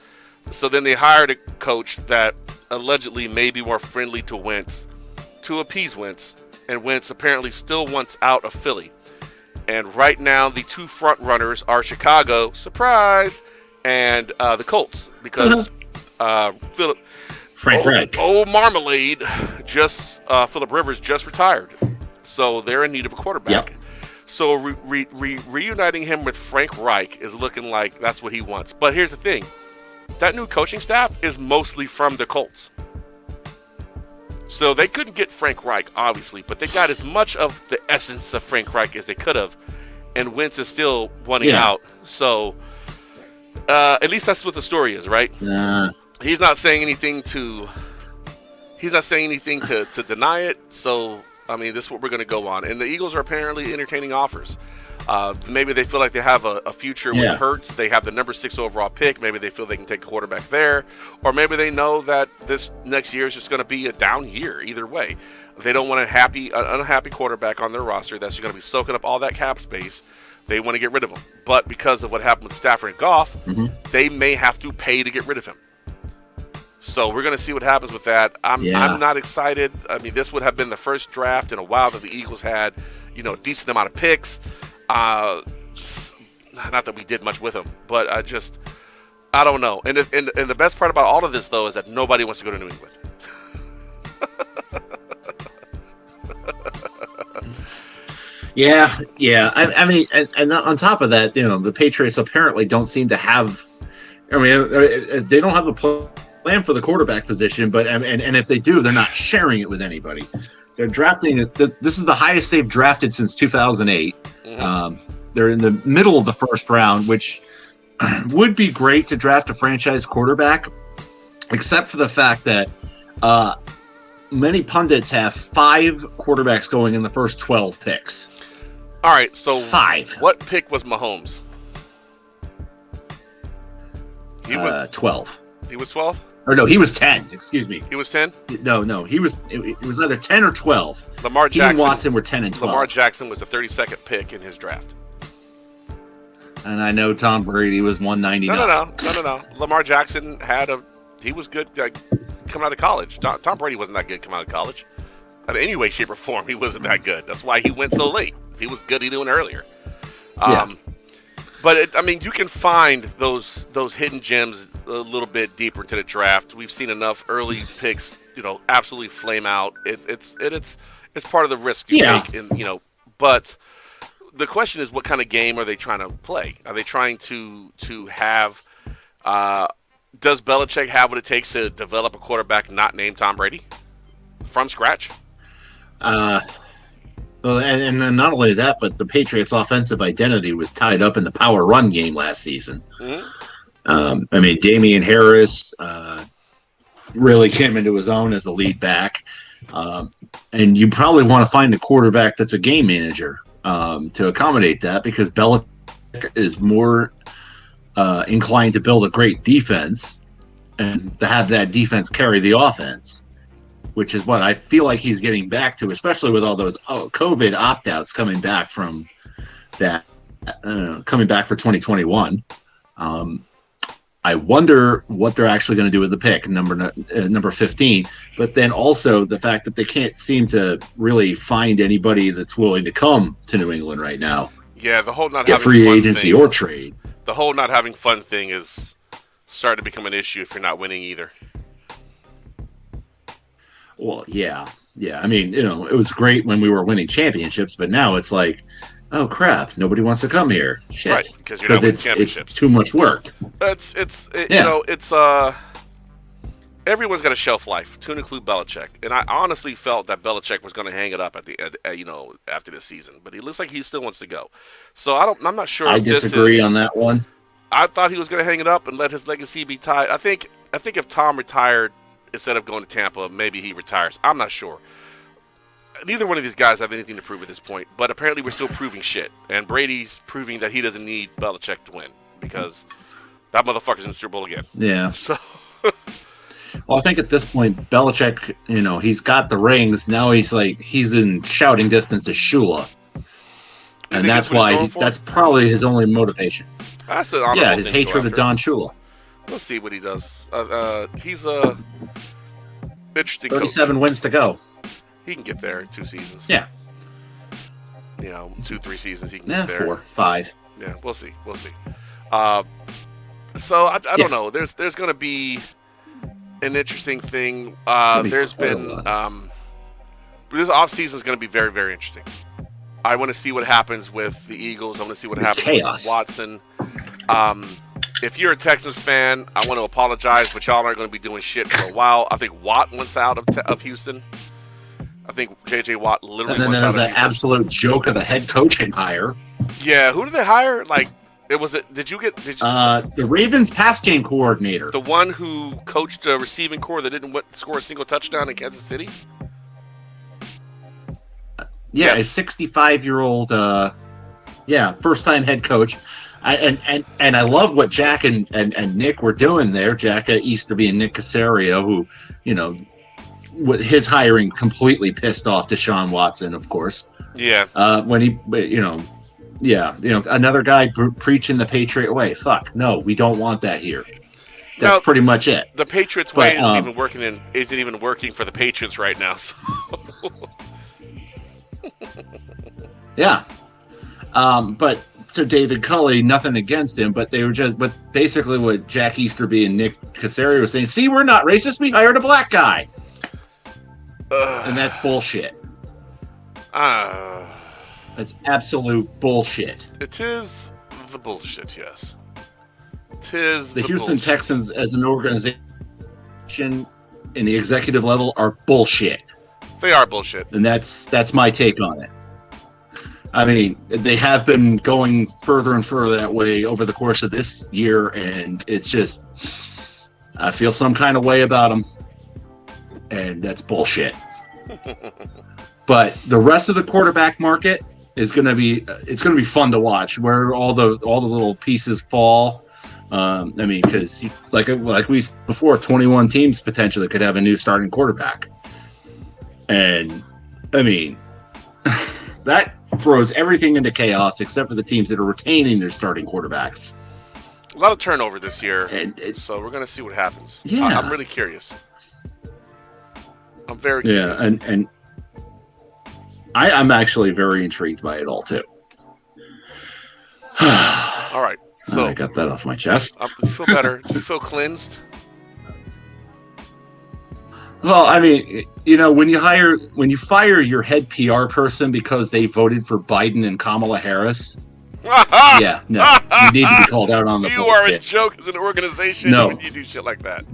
So then they hired a coach that allegedly may be more friendly to Wentz to appease Wentz. And Wentz apparently still wants out of Philly. And right now, the two front runners are Chicago, surprise, and the Colts. Because Frank Reich. Marmalade, Phillip Rivers just retired. So they're in need of a quarterback. Yep. So reuniting him with Frank Reich is looking like that's what he wants. But here's the thing. That new coaching staff is mostly from the Colts. So they couldn't get Frank Reich, obviously, but they got as much of the essence of Frank Reich as they could have, and Wentz is still wanting out. So at least that's what the story is, right? He's not saying anything to deny it. So I mean, this is what we're going to go on. And the Eagles are apparently entertaining offers. Maybe they feel like they have a future with Hurts. They have the number 6 overall pick. Maybe they feel they can take a quarterback there. Or maybe they know that this next year is just going to be a down year. Either way, they don't want an unhappy quarterback on their roster that's going to be soaking up all that cap space. They want to get rid of him. But because of what happened with Stafford and Goff, they may have to pay to get rid of him. So we're going to see what happens with that. I'm not excited. I mean, this would have been the first draft in a while that the Eagles had, a decent amount of picks. Not that we did much with them, but I don't know. And the best part about all of this, though, is that nobody wants to go to New England. Yeah. I mean, and on top of that, the Patriots apparently don't seem to have. I mean, they don't have a plan for the quarterback position, but and if they do, they're not sharing it with anybody. They're drafting it. This is the highest they've drafted since 2008. They're in the middle of the first round, which would be great to draft a franchise quarterback, except for the fact that many pundits have 5 quarterbacks going in the first 12 picks. All right, so 5. What pick was Mahomes? He was 12. He was 12? Or no, he was 10. Excuse me. He was 10? No. He was. It was either 10 or 12. Lamar Jackson and Watson were 10 and 12. Lamar Jackson was the 32nd pick in his draft. And I know Tom Brady was 199. No. Lamar Jackson he was good coming out of college. Tom Brady wasn't that good coming out of college. In any way, shape, or form, he wasn't that good. That's why he went so late. If he was good, he'd do it earlier. But you can find those hidden gems a little bit deeper into the draft. We've seen enough early picks, absolutely flame out. It's part of the risk you take, and But the question is, what kind of game are they trying to play? Are they trying to have? Does Belichick have what it takes to develop a quarterback not named Tom Brady from scratch? Well, and not only that, but the Patriots' offensive identity was tied up in the power run game last season. Damian Harris really came into his own as a lead back. And you probably want to find a quarterback that's a game manager to accommodate that, because Belichick is more inclined to build a great defense and to have that defense carry the offense, which is what I feel like he's getting back to, especially with all those COVID opt-outs coming back from that, coming back for 2021. I wonder what they're actually going to do with the pick, number 15. But then also the fact that they can't seem to really find anybody that's willing to come to New England right now. Yeah, the whole not get having free fun agency thing, or trade. The whole not having fun thing is starting to become an issue if you're not winning either. Well, yeah. I mean, it was great when we were winning championships, but now it's like, oh crap, nobody wants to come here. Shit. Right, because you're not winning championships. It's too much work. Everyone's got a shelf life, to include Belichick, and I honestly felt that Belichick was going to hang it up after this season, but he looks like he still wants to go. So I'm not sure. I disagree on that one. I thought he was going to hang it up and let his legacy be tied. I think if Tom retired instead of going to Tampa, maybe he retires. I'm not sure. Neither one of these guys have anything to prove at this point, but apparently we're still proving shit. And Brady's proving that he doesn't need Belichick to win, because that motherfucker's in the Super Bowl again. Yeah. So. Well, I think at this point, Belichick, he's got the rings. Now he's in shouting distance of Shula. And that's why that's probably his only motivation. That's an honorable his thing hatred of Don Shula. We'll see what he does. He's interesting 37 coach. wins to go. He can get there in 2 seasons. Yeah. 2-3 seasons he can get there. 4, 5. Yeah, we'll see. So I don't know. There's going to be an interesting thing. There's been this offseason is going to be very, very interesting. I want to see what happens with the Eagles. I want to see what happens with Watson. if you're a Texans fan, I want to apologize, but y'all aren't going to be doing shit for a while. I think Watt wants out of Houston. I think J.J. Watt literally and then wants out there's of that Houston. absolute joke of a head coaching hire. Yeah, who did they hire? Like, did you the Ravens pass game coordinator. the one who coached a receiving core that didn't score a single touchdown in Kansas City? Yeah, Yes. a 65-year-old, first-time head coach. And I love what Jack and Nick were doing there. Jack Easterby and Nick Casario, who, his hiring completely pissed off Deshaun Watson, of course. Yeah. When he, another guy preaching the Patriot way. Fuck, no, we don't want that here. That's Now, pretty much it. The Patriots way But, isn't even working for the Patriots right now. So. Yeah. But so David Culley, nothing against him, but basically what Jack Easterby and Nick Casario were saying, see, we're not racist, we hired a black guy. And that's bullshit. That's absolute bullshit. It is the bullshit, yes. It is The Houston bullshit. Texans as an organization in the executive level are bullshit. They are bullshit. And that's my take on it. I mean, they have been going further and further that way over the course of this year, and it's just, I feel some kind of way about them, and that's bullshit. But the rest of the quarterback market is going to be fun to watch, where all the little pieces fall. Because like we said before, 21 teams potentially could have a new starting quarterback, and I mean. That throws everything into chaos except for the teams that are retaining their starting quarterbacks. A lot of turnover this year, And so we're going to see what happens. Yeah. I'm really curious. I'm very curious. Yeah, and I'm actually very intrigued by it all too. All right. So I got that off my chest. do you feel better? Do you feel cleansed? Well, I mean, when you fire your head PR person because they voted for Biden and Kamala Harris, yeah, no, you need to be called out on the You are a bullshit. joke as an organization No. when you do shit like that.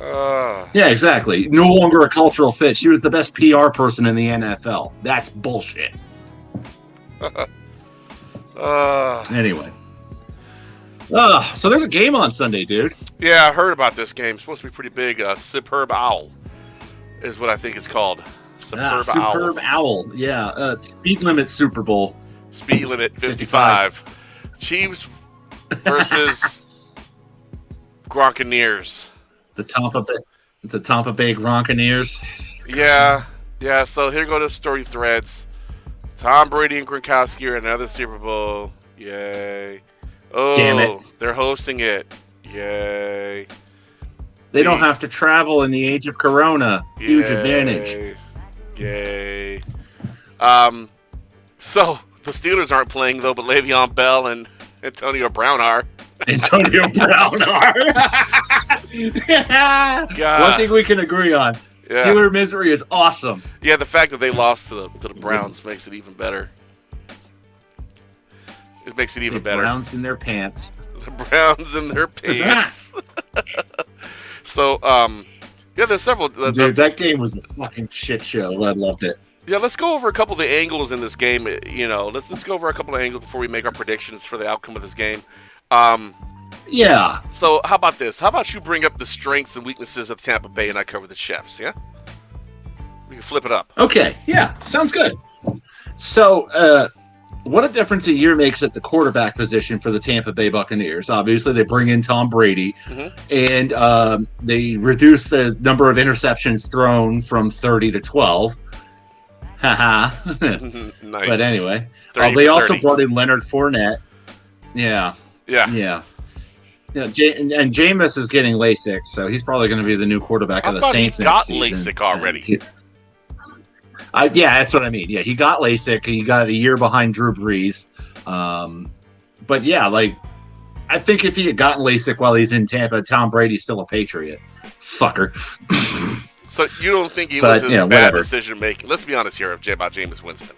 Yeah, exactly. No longer a cultural fit. She was the best PR person in the NFL. That's bullshit. Anyway. So there's a game on Sunday, dude. Yeah, I heard about this game. It's supposed to be pretty big. Superb Owl is what I think it's called. Superb Owl. Yeah. Speed limit Super Bowl. Speed limit 55. Chiefs versus Gronkaneers. The Tampa Bay Gronkaneers. Yeah. So here go the story threads. Tom Brady and Gronkowski are in another Super Bowl. Yay. Oh, Damn it. They're hosting it. Yay. They don't have to travel in the age of Corona. Huge Yay. advantage. Yay. So the Steelers aren't playing though, but Le'Veon Bell and Antonio Brown are. Antonio Brown are. God. One thing we can agree on. Yeah. Steeler misery is awesome. Yeah, the fact that they lost to the Browns makes it even better. It makes it even better. Browns in their pants. The Browns in their pants. So, there's several. Dude, that game was a fucking shit show. I loved it. Yeah, let's go over a couple of the angles in this game. Let's go over a couple of angles before we make our predictions for the outcome of this game. Yeah. So, how about this? How about you bring up the strengths and weaknesses of Tampa Bay, and I cover the chefs? Yeah, we can flip it up. Okay. Yeah. Sounds good. So, what a difference a year makes at the quarterback position for the Tampa Bay Buccaneers. Obviously, they bring in Tom Brady, and they reduce the number of interceptions thrown from 30 to 12. Haha. Nice. But anyway, 30 they for also 30. brought in Leonard Fournette. Yeah. Yeah. And Jameis is getting LASIK, so he's probably going to be the new quarterback I of the thought Saints he next got season. LASIK already. Yeah, that's what I mean. Yeah, he got LASIK. He got a year behind Drew Brees. But yeah, I think if he had gotten LASIK while he's in Tampa, Tom Brady's still a Patriot. Fucker. So you don't think he But, was his you know, bad whatever. decision making? Let's be honest here about Jameis Winston.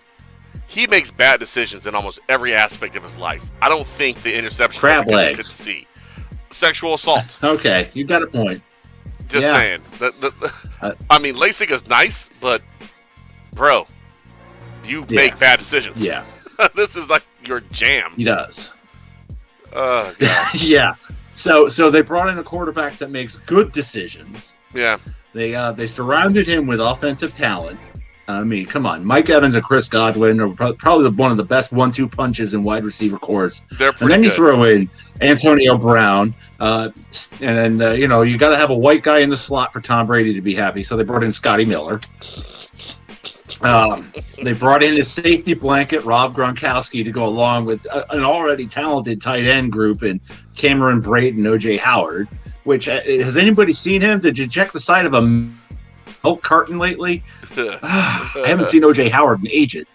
he makes bad decisions in almost every aspect of his life. I don't think the interception Crab we legs. could see. Sexual assault. Okay, you got a point. Just Yeah. saying. I mean, LASIK is nice, but bro, you make bad decisions. Yeah, This is like your jam. he does. Oh god. Yeah. So they brought in a quarterback that makes good decisions. Yeah. They surrounded him with offensive talent. I mean, come on, Mike Evans and Chris Godwin are probably one of the best 1-2 punches in wide receiver cores. They're pretty And then you good. throw in Antonio Brown, and then you got to have a white guy in the slot for Tom Brady to be happy. So they brought in Scotty Miller. They brought in his safety blanket, Rob Gronkowski, to go along with an already talented tight end group in Cameron Brate and O.J. Howard. Which has anybody seen him? Did you check the side of a milk carton lately? I haven't seen O.J. Howard in ages.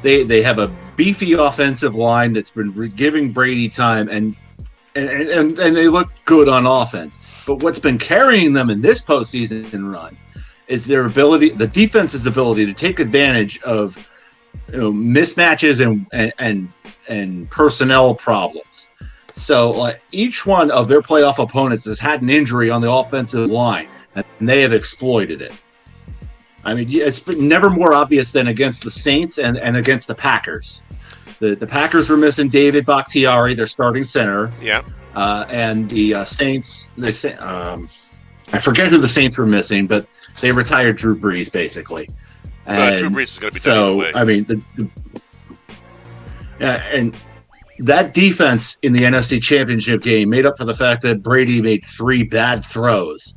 They have a beefy offensive line that's been giving Brady time, and they look good on offense. But what's been carrying them in this postseason run is their ability, the defense's ability to take advantage of mismatches and personnel problems. So each one of their playoff opponents has had an injury on the offensive line, and they have exploited it. I mean, it's been never more obvious than against the Saints and against the Packers. The Packers were missing David Bakhtiari, their starting center. Yeah. And the Saints, I forget who the Saints were missing, but they retired Drew Brees, basically. And Drew Brees is going to be done either way. I mean, and that defense in the NFC Championship game made up for the fact that Brady made 3 bad throws.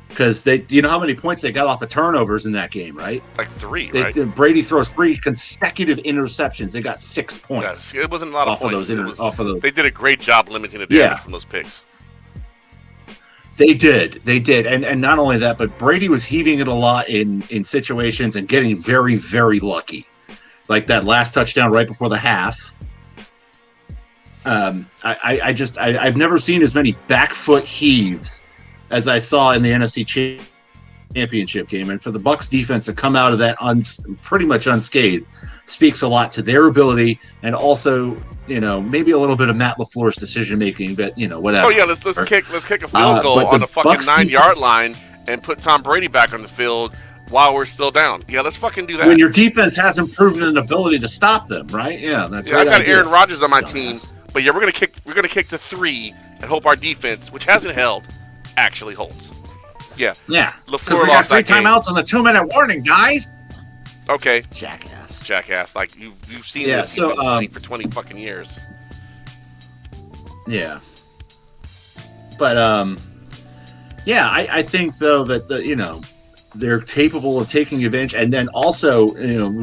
Because you know how many points they got off of turnovers in that game, right? Like 3, right? Brady throws 3 consecutive interceptions. They got 6 points. Yes, it wasn't a lot of points. Off of those. They did a great job limiting the damage from those picks. They did, and not only that, but Brady was heaving it a lot in situations and getting very, very lucky, like that last touchdown right before the half. I've never seen as many back foot heaves as I saw in the NFC Championship game, and for the Bucs defense to come out of that pretty much unscathed speaks a lot to their ability, and also maybe a little bit of Matt LaFleur's decision making, but whatever. Oh yeah, let's kick a field goal on the fucking Bucs 9-yard line and put Tom Brady back on the field while we're still down. Yeah, let's fucking do that. When your defense hasn't proven an ability to stop them, right? Yeah, I got Aaron Rodgers on my team, but yeah, we're gonna kick to 3 and hope our defense, which hasn't held, actually holds. Yeah. Yeah. LaFleur lost that game. 3 timeouts on the 2-minute warning, guys. Okay. Jackass. Like you've seen this for 20 fucking years. Yeah. But I think though that they're capable of taking advantage, and then also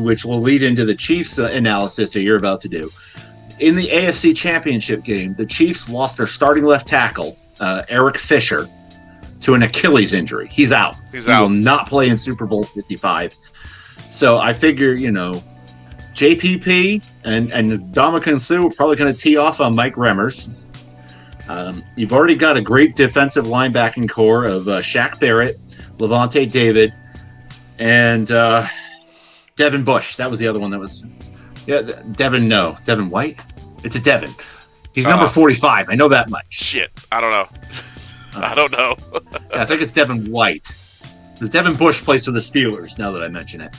which will lead into the Chiefs analysis that you're about to do. In the AFC Championship game, the Chiefs lost their starting left tackle, Eric Fisher, to an Achilles injury. He's out. He will not play in Super Bowl 55. So I figure, JPP and Ndamukong Suh are probably going to tee off on Mike Remmers. You've already got a great defensive linebacking core of Shaq Barrett, Levante David, and Devin Bush. That was the other one that was... Yeah, Devin White? It's a Devin. He's number 45. I know that much. Shit. I don't know. I don't know. I think it's Devin White. Because Devin Bush plays for the Steelers, now that I mention it.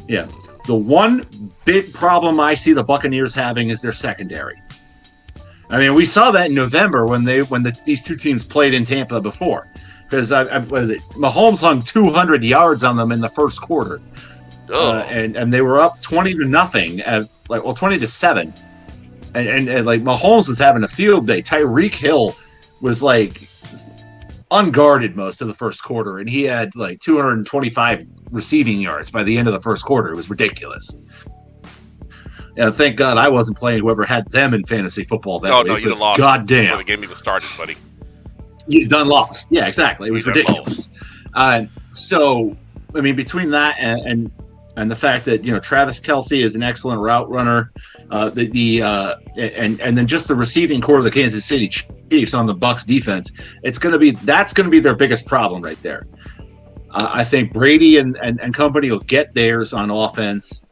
Yeah. The one big problem I see the Buccaneers having is their secondary. I mean, we saw that in November when these two teams played in Tampa before. Because Mahomes hung 200 yards on them in the first quarter. And they wwere up 20-0, 20-7. And Mahomes was having a field day. Tyreek Hill was unguarded most of the first quarter, and he had 225 receiving yards by the end of the first quarter. It was ridiculous. And thank God I wasn't playing whoever had them in fantasy football that week. No, you'd have lost. Goddamn. Before the game even started, buddy. You'd done lost. Yeah, exactly. It was ridiculous. So, I mean, between that and the fact that Travis Kelce is an excellent route runner, and then just the receiving core of the Kansas City Chiefs on the Bucs defense, that's going to be their biggest problem right there. I think Brady and company will get theirs on offense.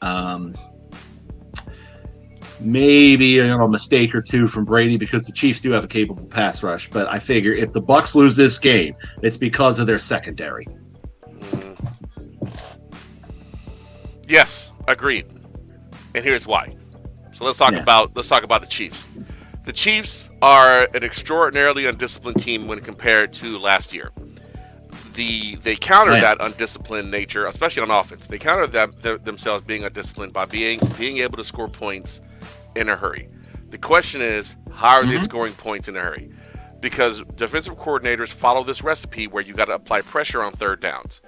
maybe a mistake or two from Brady because the Chiefs do have a capable pass rush. But I figure if the Bucks lose this game, it's because of their secondary. Yes, agreed. And here's why. So let's talk about the Chiefs. The Chiefs are an extraordinarily undisciplined team when compared to last year. They counter that undisciplined nature, especially on offense. They counter themselves being undisciplined by being able to score points in a hurry. The question is, how are they scoring points in a hurry? Because defensive coordinators follow this recipe where you got to apply pressure on third downs.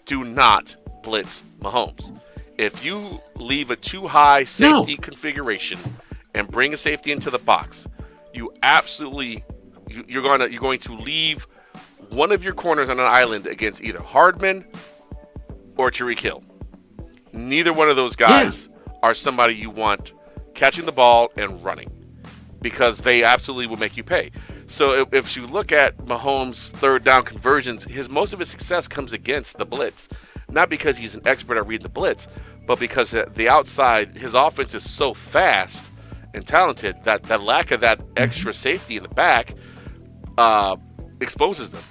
Do not blitz Mahomes. If you leave a too high safety configuration and bring a safety into the box, you're going to leave one of your corners on an island against either Hardman or Tyreek Hill. Neither one of those guys are somebody you want catching the ball and running, because they absolutely will make you pay. So if you look at Mahomes' third down conversions, most of his success comes against the blitz. Not because he's an expert at reading the blitz, but because the outside, his offense is so fast and talented that the lack of that extra safety in the back exposes them.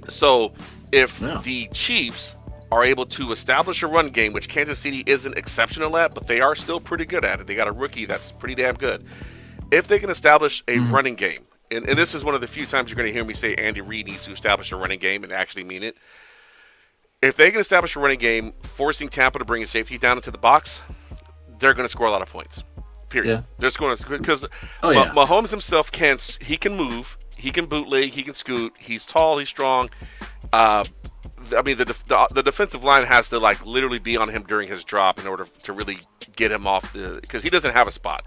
So if the Chiefs are able to establish a run game, which Kansas City isn't exceptional at, but they are still pretty good at it. They got a rookie that's pretty damn good. If they can establish a running game, and this is one of the few times you're going to hear me say Andy Reid needs to establish a running game and actually mean it. If they can establish a running game, forcing Tampa to bring a safety down into the box, they're going to score a lot of points. Period. Yeah. They're going to, because Mahomes himself can move, he can bootleg, he can scoot, he's tall, he's strong. I mean, the defensive line has to literally be on him during his drop in order to really get him off because he doesn't have a spot.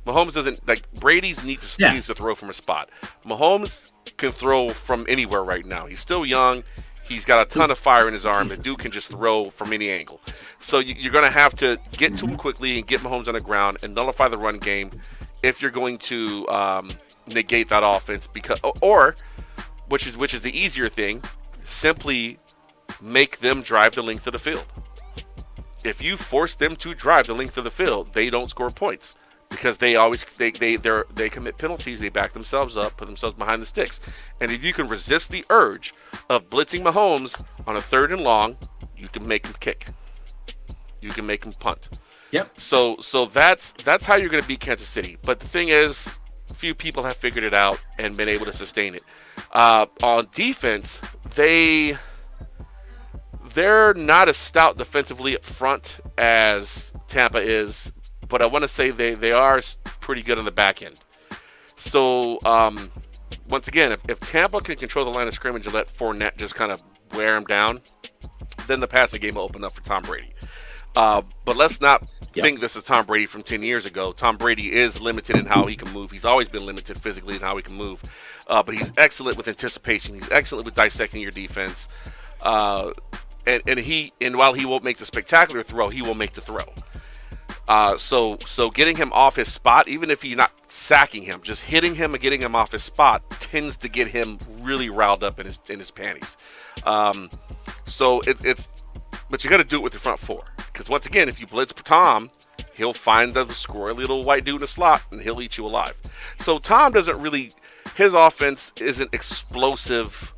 Mahomes doesn't Brady's needs to throw from a spot. Mahomes can throw from anywhere right now. He's still young. He's got a ton of fire in his arm. The dude can just throw from any angle. So you're going to have to get to him quickly and get Mahomes on the ground and nullify the run game if you're going to negate that offense. Or which is the easier thing, simply make them drive the length of the field. If you force them to drive the length of the field, they don't score points. Because they commit penalties, they back themselves up, put themselves behind the sticks. And if you can resist the urge of blitzing Mahomes on a 3rd and long, you can make him kick. You can make him punt. Yep. So that's how you're going to beat Kansas City. But the thing is, few people have figured it out and been able to sustain it. On defense, they're not as stout defensively up front as Tampa is. But I want to say they are pretty good on the back end. So, once again, if Tampa can control the line of scrimmage and let Fournette just kind of wear him down, then the passing game will open up for Tom Brady. But let's not think this is Tom Brady from 10 years ago. Tom Brady is limited in how he can move. He's always been limited physically in how he can move. But he's excellent with anticipation. He's excellent with dissecting your defense. And while he won't make the spectacular throw, he will make the throw. So getting him off his spot, even if you're not sacking him, just hitting him and getting him off his spot tends to get him really riled up in his panties. But you got to do it with your front four, because once again, if you blitz Tom, he'll find the squirrely little white dude in the slot and he'll eat you alive. So Tom his offense isn't explosive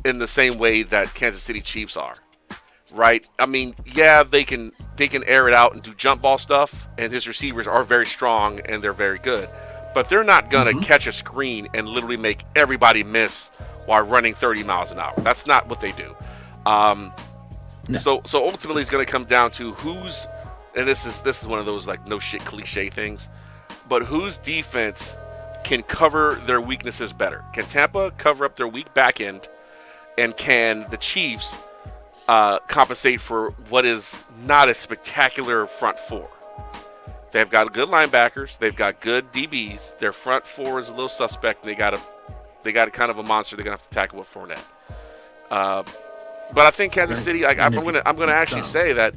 in the same way that Kansas City Chiefs are. Right? I mean, they can air it out and do jump ball stuff, and his receivers are very strong and they're very good. But they're not going to catch a screen and literally make everybody miss while running 30 miles an hour. That's not what they do. No. So ultimately it's going to come down to and this is one of those no shit cliche things, but whose defense can cover their weaknesses better. Can Tampa cover up their weak back end, and can the Chiefs compensate for what is not a spectacular front four? They've got good linebackers. They've got good DBs. Their front four is a little suspect. They got kind of a monster they're gonna have to tackle with Fournette. But I think Kansas City. I'm gonna actually say that.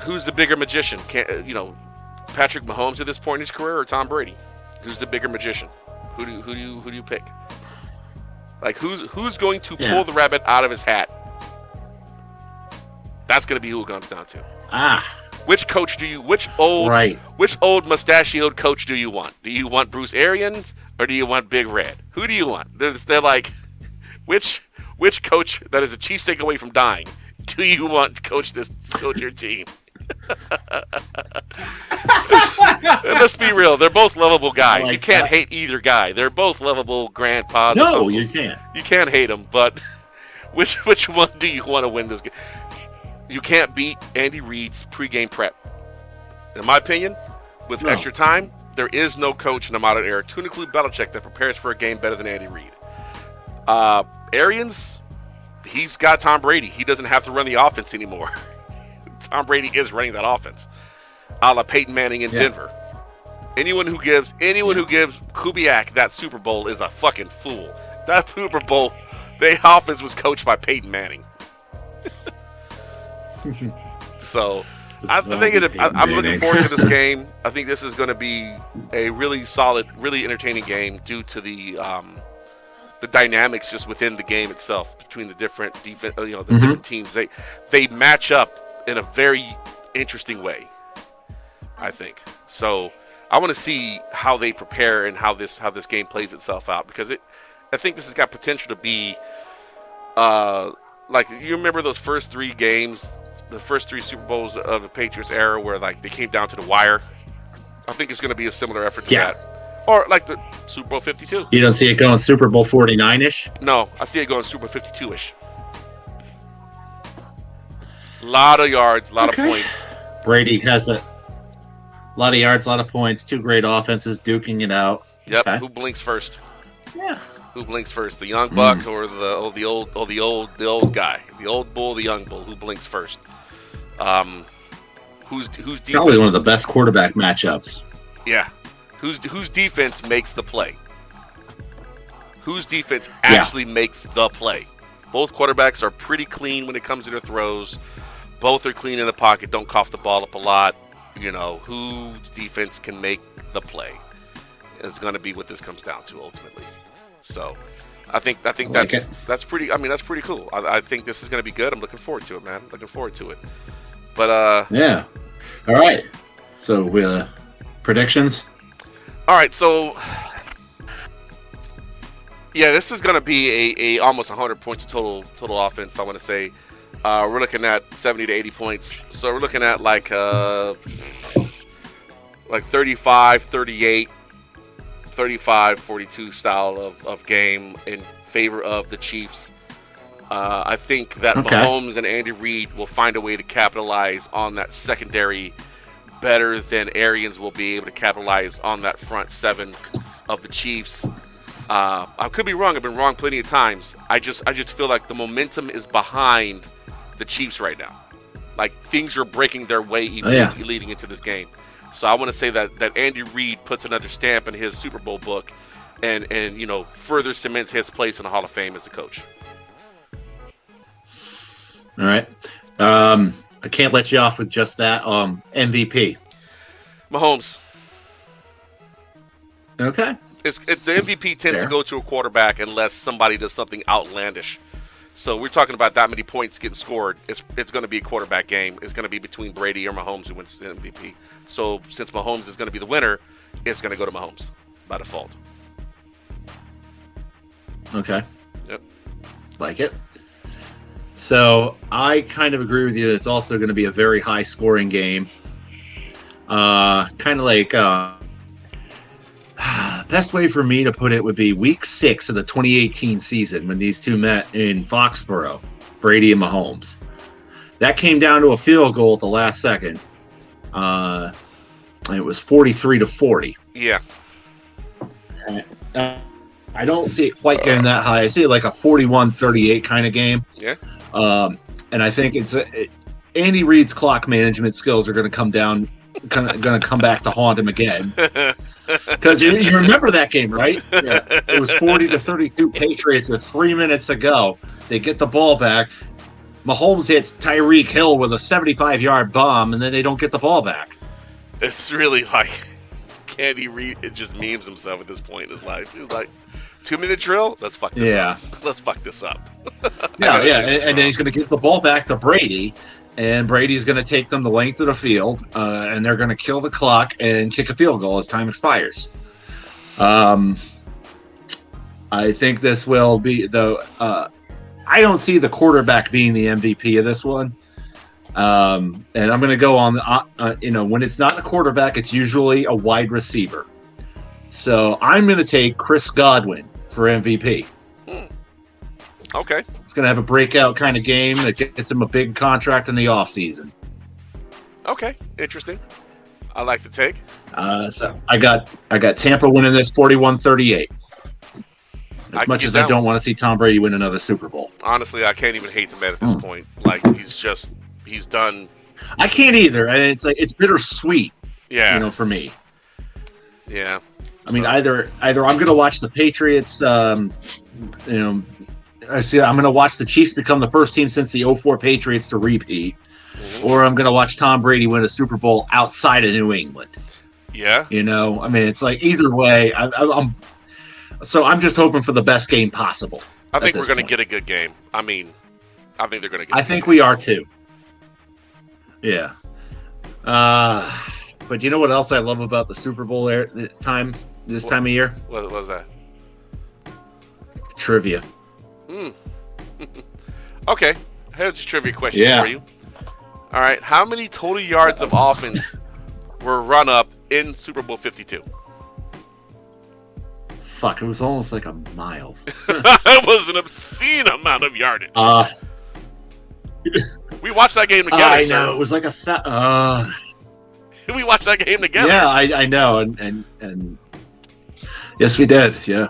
Who's the bigger magician? Patrick Mahomes at this point in his career, or Tom Brady? Who's the bigger magician? Who do you pick? Who's going to pull the rabbit out of his hat? That's going to be who it comes down to. Which coach which old mustachioed coach do you want? Do you want Bruce Arians or do you want Big Red? Who do you want? They're like, which coach that is a cheesesteak away from dying do you want to coach your team? Let's be real. They're both lovable guys. You can't hate either guy. They're both lovable grandpas. No, you can't. You can't hate them, but which one do you want to win this game? You can't beat Andy Reid's pregame prep. In my opinion, with extra time, there is no coach in the modern era, to include Belichick, that prepares for a game better than Andy Reid. Arians, he's got Tom Brady. He doesn't have to run the offense anymore. Tom Brady is running that offense, a la Peyton Manning in Denver. Anyone who gives Kubiak that Super Bowl is a fucking fool. That Super Bowl, the offense was coached by Peyton Manning. So I'm looking forward to this game. I think this is going to be a really solid, really entertaining game due to the dynamics just within the game itself between the different different teams. They match up in a very interesting way, I think. So I want to see how they prepare and how this game plays itself out, because I think this has got potential to be like, you remember those first three games, the first three Super Bowls of the Patriots era where like they came down to the wire? I think it's going to be a similar effort to that. Or like the Super Bowl 52. You don't see it going Super Bowl 49-ish? No, I see it going Super 52-ish. A lot of yards, a lot of points. Brady has a lot of yards, a lot of points, two great offenses duking it out. Yep. Okay. Who blinks first? Yeah. Who blinks first? The young buck or the old guy? The old bull, the young bull. Who blinks first? Who's defense? Probably one of the best quarterback matchups. Yeah. Whose defense makes the play? Whose defense actually makes the play? Both quarterbacks are pretty clean when it comes to their throws. Both are clean in the pocket, don't cough the ball up a lot. You know, whose defense can make the play is going to be what this comes down to ultimately. So, I think that's pretty. I mean, that's pretty cool. I think this is going to be good. I'm looking forward to it, man. Looking forward to it. But yeah. All right. So, predictions. All right. So, yeah, this is going to be a almost 100 points of total offense. I want to say. We're looking at 70 to 80 points. So we're looking at like 35, 38, 35, 42 style of game in favor of the Chiefs. I think that Mahomes and Andy Reid will find a way to capitalize on that secondary better than Arians will be able to capitalize on that front seven of the Chiefs. I could be wrong. I've been wrong plenty of times. I just feel like the momentum is behind the Chiefs right now. Like, things are breaking their way leading into this game. So I want to say that Andy Reid puts another stamp in his Super Bowl book and further cements his place in the Hall of Fame as a coach. All right. I can't let you off with just that. MVP. Mahomes. Okay. The MVP tends to go to a quarterback unless somebody does something outlandish. So we're talking about that many points getting scored. It's going to be a quarterback game. It's going to be between Brady or Mahomes who wins the MVP. So since Mahomes is going to be the winner, it's going to go to Mahomes by default. Okay. Yep. Like it. So I kind of agree with you. It's also going to be a very high scoring game. Kind of like best way for me to put it would be week 6 of the 2018 season when these two met in Foxborough, Brady and Mahomes. That came down to a field goal at the last second. It was 43-40. Yeah. I don't see it quite getting that high. I see it like a 41-38 kind of game. Yeah. And I think Andy Reid's clock management skills are going to come back to haunt him again. Because you remember that game, right? Yeah. It was 40-32 Patriots with 3 minutes to go. They get the ball back. Mahomes hits Tyreek Hill with a 75-yard bomb, and then they don't get the ball back. It's really like Andy Reid. It just memes himself at this point in his life. He's like, 2-minute drill? Let's fuck this up. Let's fuck this up. And then he's going to get the ball back to Brady. and Brady's going to take them the length of the field, and they're going to kill the clock and kick a field goal as time expires. I think this will be, though. I don't see the quarterback being the MVP of this one. And I'm going to go on, when it's not a quarterback, it's usually a wide receiver. So I'm going to take Chris Godwin for MVP. Okay. He's going to have a breakout kind of game that gets him a big contract in the offseason. Okay, interesting. I like the take. So I got Tampa winning this 41-38. As much as I don't want to see Tom Brady win another Super Bowl. Honestly, I can't even hate the man at this point. Like, he's done. I can't either. And it's bittersweet. Yeah. For me. Yeah. I mean, either I'm going to watch the Patriots. I'm going to watch the Chiefs become the first team since the 2004 Patriots to repeat, or I'm going to watch Tom Brady win a Super Bowl outside of New England. Yeah. I mean, it's like either way. I'm just hoping for the best game possible. I think we're going to get a good game. I mean, I think they're going to get. I think we are too. Yeah. But you know what else I love about the Super Bowl this time of year? What was that? Trivia. Okay, here's a trivia question for you. All right, how many total yards of offense were run up in Super Bowl 52? Fuck, it was almost like a mile. It was an obscene amount of yardage. We watched that game together, I know, sir. it was like We watched that game together. Yeah, I know, and yes, we did. Yeah.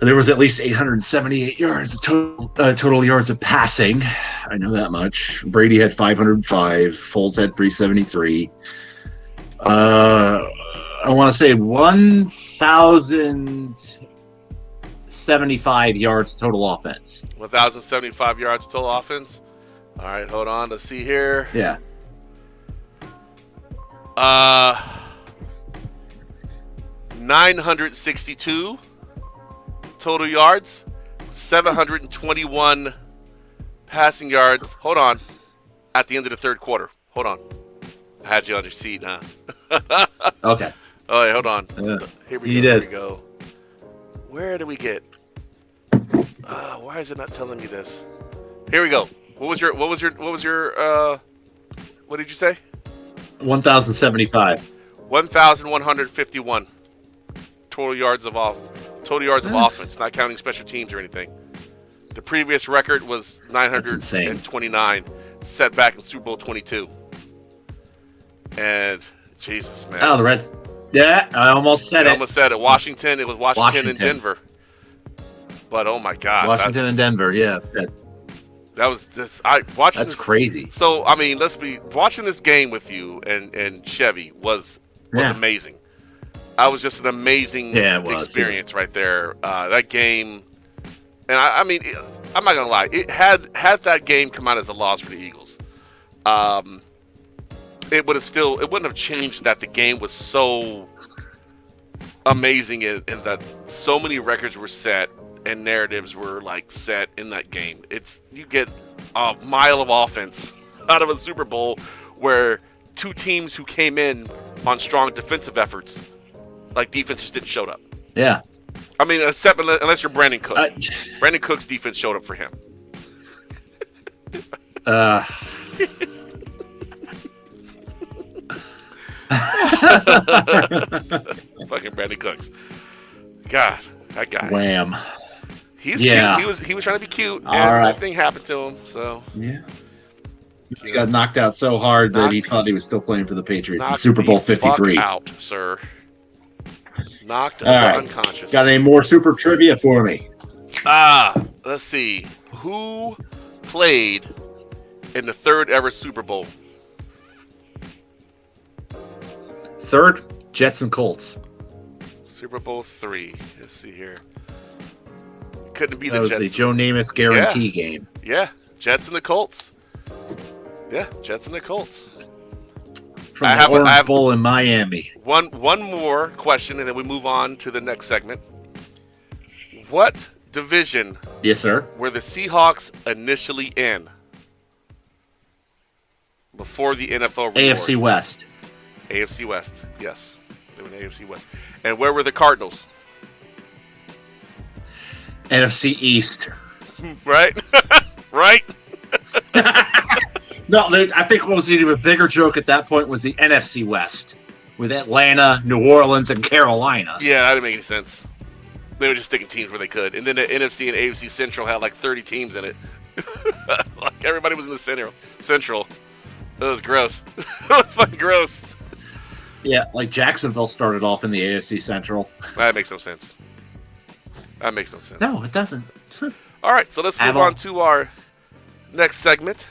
There was at least 878 yards total yards of passing. I know that much. Brady had 505. Foles had 373. I want to say 1,075 yards total offense. 1,075 yards total offense. All right, hold on. Let's see here. Yeah. 962 total yards, 721 passing yards. Hold on. At the end of the third quarter. Hold on. I had you on your seat, huh? Okay. All right, hold on. Here we go. Where do we get? Why is it not telling me this? Here we go. What did you say? 1,075. 1,151 total yards of offense, not counting special teams or anything. The previous record was 929, set back in Super Bowl 22. And Jesus, man. Oh, the Reds. Yeah, I almost said it. Washington. It was Washington and Denver. But oh my God, Washington and Denver. Yeah. That was this. That's crazy. So I mean, watching this game with you and Chevy was amazing. I was just an amazing experience right there. That game, and I mean, I'm not gonna lie. It had that game come out as a loss for the Eagles. It wouldn't have changed that the game was so amazing and that so many records were set and narratives were set in that game. You get a mile of offense out of a Super Bowl where two teams who came in on strong defensive efforts, defense just didn't show up. Yeah. I mean, unless you're Brandon Cook. Brandon Cook's defense showed up for him. Fucking Brandon Cooks. God, that guy. Wham. He's cute. He was trying to be cute, and that thing happened to him. So yeah, he got knocked out so hard that he thought he was still playing for the Patriots in Super Bowl 53. Out, sir. Knocked unconscious. Got any more super trivia for me? Let's see. Who played in the third ever Super Bowl? Third, Jets and Colts. Super Bowl 3. Let's see here. Couldn't be that the Jets. That was the Joe Namath guarantee game. Yeah, Jets and the Colts. Yeah, Jets and the Colts. From the Orange Bowl in Miami. One more question, and then we move on to the next segment. What division? Yes, sir. Were the Seahawks initially in? before the NFL reorg. AFC West. AFC West, yes. They were in the AFC West. And where were the Cardinals? NFC East. Right? Right? No, I think what was even a bigger joke at that point was the NFC West with Atlanta, New Orleans, and Carolina. Yeah, that didn't make any sense. They were just sticking teams where they could. And then the NFC and AFC Central had like 30 teams in it. Like everybody was in the Central. It was gross. It was fucking gross. Yeah, like Jacksonville started off in the AFC Central. That makes no sense. That makes no sense. No, it doesn't. All right, so let's move on to our next segment,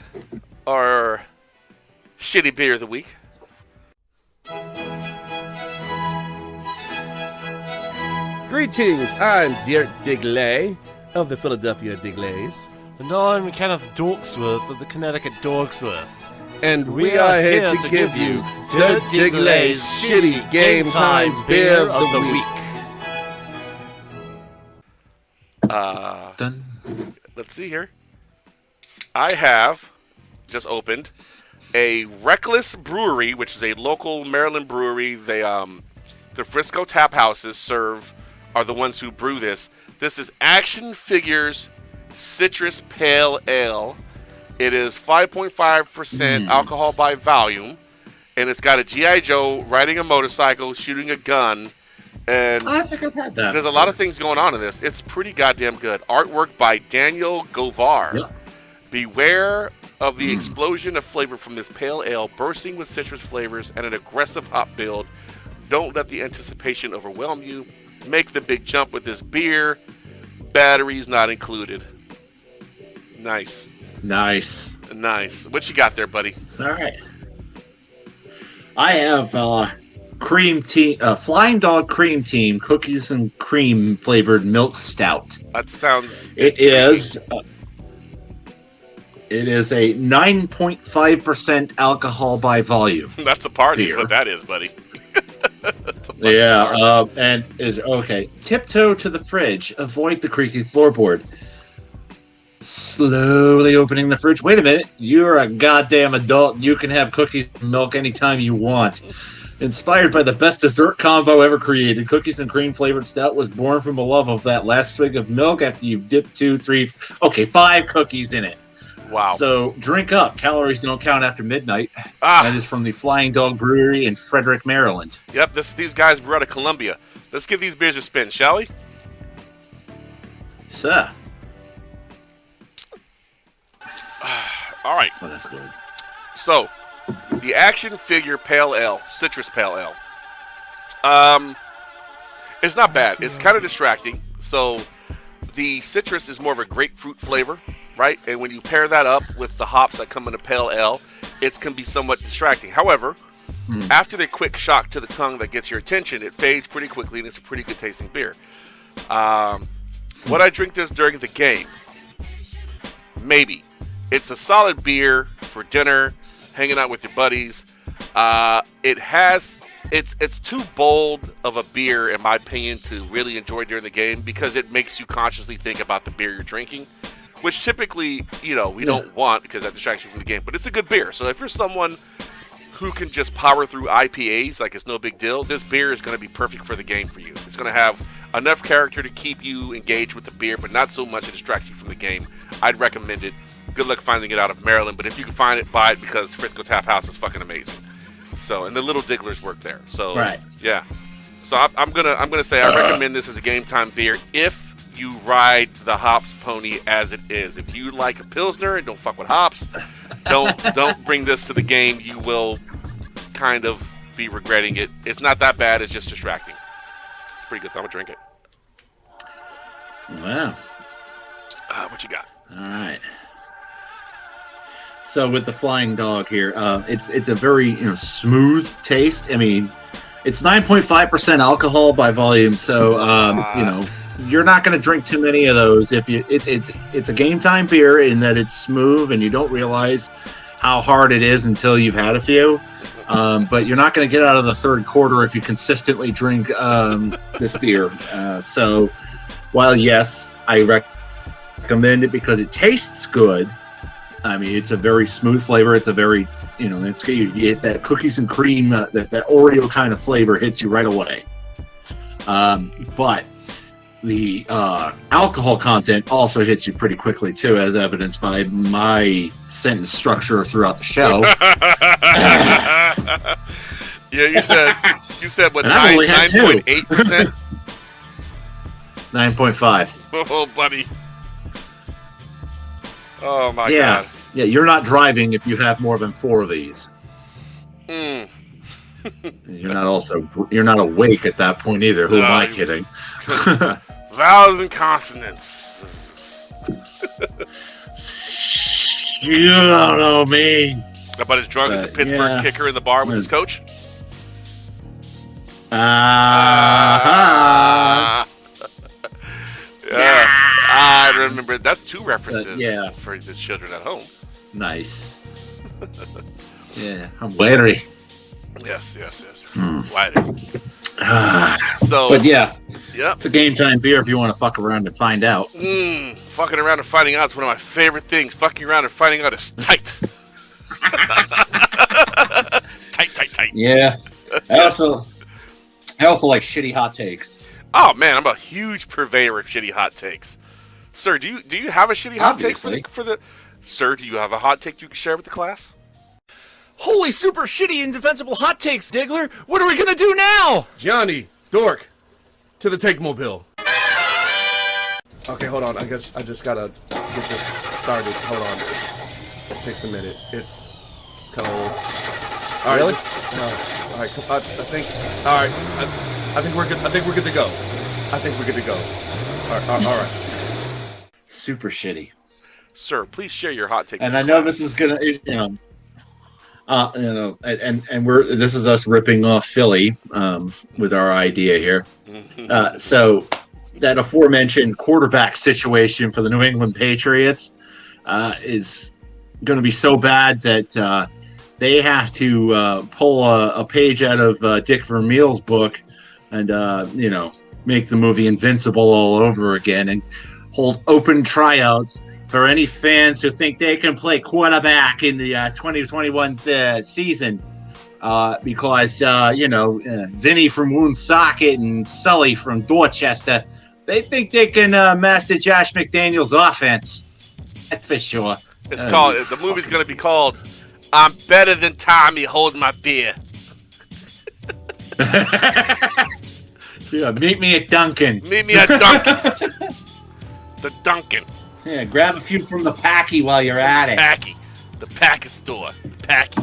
our shitty beer of the week. Greetings, I'm Dirk Digley of the Philadelphia Digleys. And I'm Kenneth Dorksworth of the Connecticut Dorksworth. And we are here to give you Dirk Digley's shitty game time beer of the week. Let's see here. I have just opened a Reckless Brewery, which is a local Maryland brewery. They the Frisco Tap Houses are the ones who brew this. This is Action Figures Citrus Pale Ale. It is 5.5% alcohol by volume, and it's got a G.I. Joe riding a motorcycle, shooting a gun, and I think I've had that. there's a lot of things going on in this. It's pretty goddamn good. Artwork by Daniel Govar. Yep. Beware of the explosion of flavor from this pale ale, bursting with citrus flavors and an aggressive hop build. Don't let the anticipation overwhelm you. Make the big jump with this beer. Batteries not included. Nice. Nice. What you got there, buddy? All right. I have cream tea, Flying Dog Cream Team cookies and cream flavored milk stout. That sounds. It is a 9.5% alcohol by volume. That's a party, is beer. what that is, buddy. Yeah, and is okay. Tiptoe to the fridge. Avoid the creaky floorboard. Slowly opening the fridge. Wait a minute. You're a goddamn adult. You can have cookies and milk anytime you want. Inspired by the best dessert combo ever created, cookies and cream flavored stout was born from a love of that last swig of milk after you've dipped 5 cookies in it. Wow. So drink up. Calories don't count after midnight. That is from the Flying Dog Brewery in Frederick, Maryland. Yep, these guys brew out of Columbia. Let's give these beers a spin, shall we? Sir. All right. Oh, that's good. So, the Action Figure Pale Ale, Citrus Pale Ale. It's not bad. It's kind of distracting. So, the citrus is more of a grapefruit flavor, right? And when you pair that up with the hops that come in a Pale Ale, it can be somewhat distracting. However, after the quick shock to the tongue that gets your attention, it fades pretty quickly, and it's a pretty good tasting beer. Would I drink this during the game? Maybe. It's a solid beer for dinner, hanging out with your buddies. It's too bold of a beer, in my opinion, to really enjoy during the game because it makes you consciously think about the beer you're drinking, which typically, we don't want because that distracts you from the game. But it's a good beer. So if you're someone who can just power through IPAs like it's no big deal, this beer is going to be perfect for the game for you. It's going to have enough character to keep you engaged with the beer, but not so much it distracts you from the game. I'd recommend it. Good luck finding it out of Maryland, but if you can find it, buy it because Frisco Tap House is fucking amazing. So, and the Little Digglers work there. So, right. Yeah. So I'm gonna say I recommend this as a game time beer if you ride the hops pony as it is. If you like a Pilsner and don't fuck with hops, don't bring this to the game. You will kind of be regretting it. It's not that bad. It's just distracting. It's pretty good. I'm gonna drink it. Wow. What you got? All right. So with the Flying Dog here, it's a very smooth taste. I mean, it's 9.5% alcohol by volume, so you're not going to drink too many of those. If you, it's a game time beer in that it's smooth and you don't realize how hard it is until you've had a few. But you're not going to get out of the third quarter if you consistently drink this beer. So while yes, I recommend it because it tastes good. I mean, it's a very smooth flavor. It's a very, it's you get that cookies and cream, that Oreo kind of flavor hits you right away. But the alcohol content also hits you pretty quickly too, as evidenced by my sentence structure throughout the show. Yeah, you said what, 9.8%? 9.5. Oh, buddy. Oh my god. Yeah, you're not driving if you have more than 4 of these. You're not awake at that point either. Who am I kidding? Vowels and consonants. You don't know me. About as drunk as a Pittsburgh kicker in the bar with his coach? Yeah, I remember. That's 2 references for the children at home. Nice. Yeah, I'm wary. Yes. Wary. So, but it's a game time beer if you want to fuck around and find out. Fucking around and finding out is one of my favorite things. Fucking around and finding out is tight. Tight. Yeah. I also like shitty hot takes. Oh man, I'm a huge purveyor of shitty hot takes. Sir, do you have a shitty hot take for the? Sir, do you have a hot take you can share with the class? Holy super shitty indefensible hot takes, Diggler! What are we gonna do now? Johnny, Dork, to the take mobile. Okay, hold on. I guess I just gotta get this started. Hold on. It takes a minute. It's kind of old. All right. Really? All right. I think. All right. I think we're good. I think we're good to go. All right. Super shitty. Sir, please share your hot take. And I know this is gonna, and this is us ripping off Philly with our idea here. So that aforementioned quarterback situation for the New England Patriots is going to be so bad that they have to pull a page out of Dick Vermeil's book and make the movie Invincible all over again and hold open tryouts for any fans who think they can play quarterback in the 2021 season, because Vinny from Woonsocket and Sully from Dorchester, they think they can master Josh McDaniels' offense. That's for sure. It's called. The movie's going to be called "I'm Better Than Tommy Holding My Beer." Yeah, meet me at Dunkin'. Meet me at Dunkin's. The Dunkin'. Yeah, grab a few from the Packy while you're at it. The Packy store. Packy.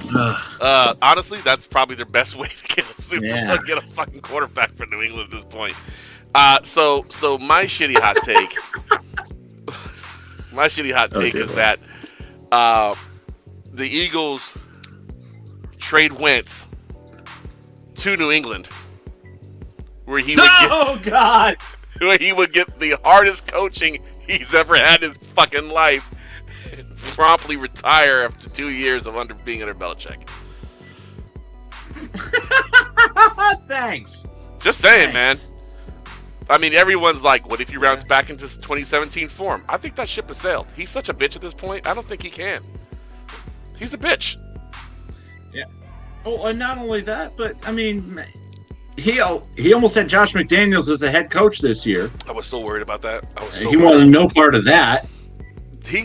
Honestly, that's probably their best way to get get a fucking quarterback for New England at this point. So my shitty hot take. Is that the Eagles trade Wentz to New England, where he would get the hardest coaching he's ever had in his fucking life, and promptly retire after 2 years of being under Belichick. Thanks. Just saying, man. I mean, everyone's like, what if he rounds back into 2017 form? I think that ship has sailed. He's such a bitch at this point. I don't think he can. He's a bitch. Yeah. Oh, and not only that, but I mean, he almost had Josh McDaniels as the head coach this year. I was so worried about that. He wanted no part of that.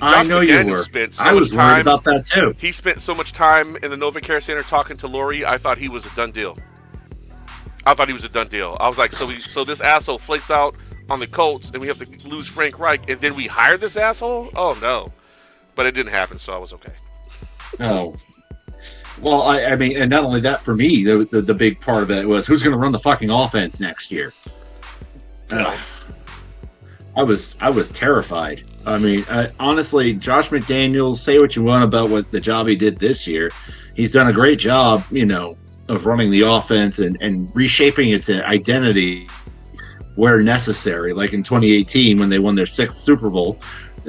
I know you were. I was worried about that too. He spent so much time in the NovaCare Center talking to Lori. I thought he was a done deal. I was like, so this asshole flakes out on the Colts, and we have to lose Frank Reich, and then we hire this asshole? Oh no! But it didn't happen, so I was okay. Oh. Well, I mean, and not only that, for me, the big part of it was who's going to run the fucking offense next year. I was terrified. I mean, honestly, Josh McDaniels, say what you want about what the job he did this year, he's done a great job, of running the offense and reshaping its identity where necessary. Like in 2018, when they won their 6th Super Bowl,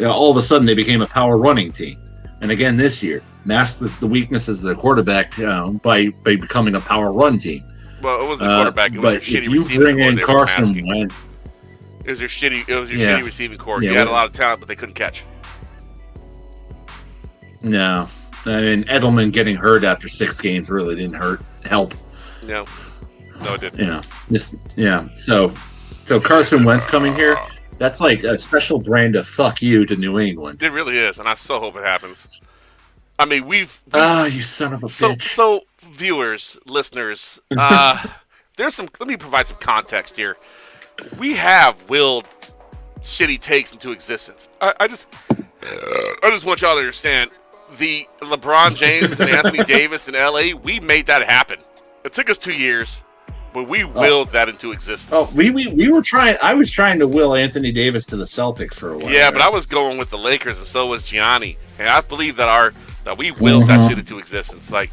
all of a sudden they became a power running team. And again this year, masked the weaknesses of the quarterback by becoming a power run team. Well, it wasn't the quarterback. It was your shitty receiving core. But if you bring in Carson Wentz, it was your shitty receiving core. You had a lot of talent, but they couldn't catch. No. I mean, Edelman getting hurt after 6 games really didn't help. No, it didn't. So Carson Wentz coming here, that's like a special brand of fuck you to New England. It really is, and I so hope it happens. I mean, you son of a bitch. So viewers, listeners, there's some. Let me provide some context here. We have willed shitty takes into existence. I just want y'all to understand. The LeBron James and Anthony Davis in LA, we made that happen. It took us 2 years, but we willed that into existence. Oh, we were trying. I was trying to will Anthony Davis to the Celtics for a while. Yeah, but I was going with the Lakers, and so was Gianni. And I believe that we willed that shit into existence. Like,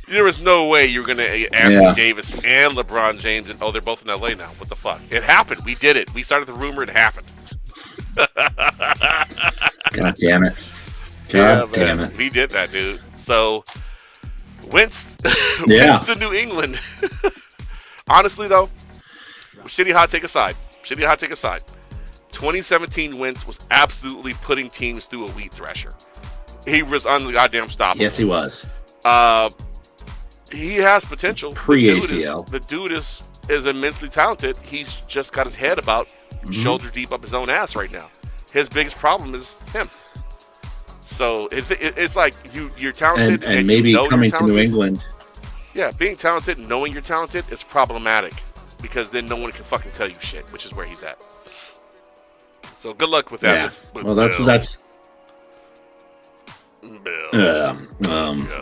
there was no way you were going to Anthony Davis and LeBron James, and they're both in LA now. What the fuck? It happened. We did it. We started the rumor. It happened. God damn it. Damn it. We did that, dude. So, Wentz to New England. Honestly, though, shitty hot take aside, 2017 Wentz was absolutely putting teams through a weed thresher. He was on the goddamn stop. Yes, he was. He has potential. Pre-ACL. The dude is immensely talented. He's just got his head about shoulder deep up his own ass right now. His biggest problem is him. So it's like you're talented and maybe you know coming you're to New England. Yeah, being talented and knowing you're talented is problematic because then no one can fucking tell you shit, which is where he's at. So good luck with that. Yeah. With well, Bill. that's. Bill. Yeah.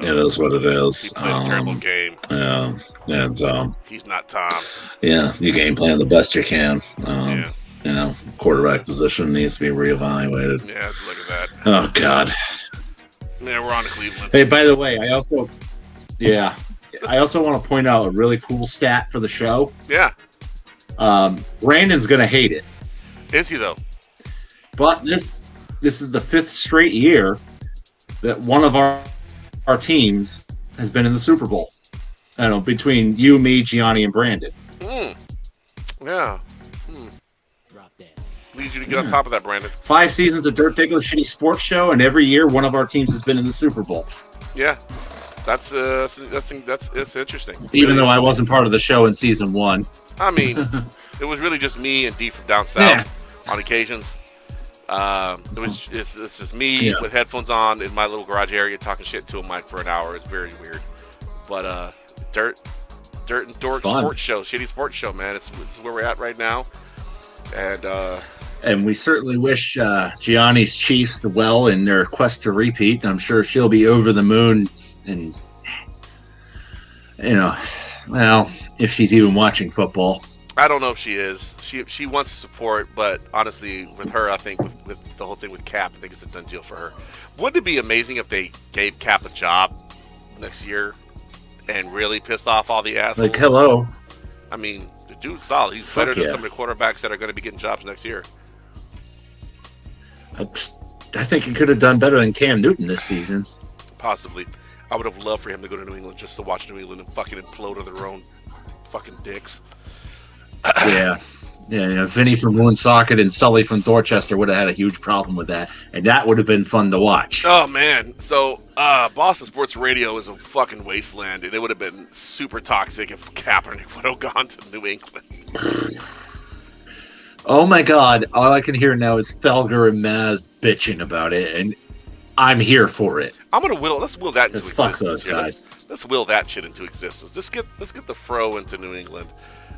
It is what it is. He played a terrible game. Yeah. And he's not Tom. Yeah, you game plan the best you can. Yeah. You know, quarterback position needs to be reevaluated. Yeah, look at that. Oh God. Yeah, we're on to Cleveland. Hey, by the way, I also want to point out a really cool stat for the show. Yeah. Brandon's gonna hate it. Is he though? But this is the 5th straight year that one of our teams has been in the Super Bowl. I don't know, between you, me, Gianni, and Brandon. Yeah. Drop that. Leads you to get on top of that, Brandon. 5 seasons of Dirt Diggler Shitty Sports Show, and every year one of our teams has been in the Super Bowl. Yeah. That's interesting. Even though I wasn't part of the show in season 1. I mean, it was really just me and D from down south on occasions. It's just me with headphones on in my little garage area talking shit to a mic for an hour. It's very weird. But Dirt and Dork sports show, shitty sports show, man. It's where we're at right now. And we certainly wish Gianni's Chiefs well in their quest to repeat. I'm sure she'll be over the moon, and well, if she's even watching football. I don't know if she is. She wants support, but honestly, with her, I think with the whole thing with Cap, I think it's a done deal for her. Wouldn't it be amazing if they gave Cap a job next year and really pissed off all the assholes? Like, hello. I mean, the dude's solid. He's better than some of the quarterbacks that are going to be getting jobs next year. I think he could have done better than Cam Newton this season. Possibly. I would have loved for him to go to New England just to watch New England and fucking implode on their own fucking dicks. Yeah. Vinny from Woonsocket and Sully from Dorchester would have had a huge problem with that, and that would have been fun to watch. Oh man, so Boston Sports Radio is a fucking wasteland, and it would have been super toxic if Kaepernick would have gone to New England. Oh my God! All I can hear now is Felger and Maz bitching about it, and I'm here for it. Let's will that into existence. Fuck those guys. Let's will that shit into existence. Let's get the fro into New England,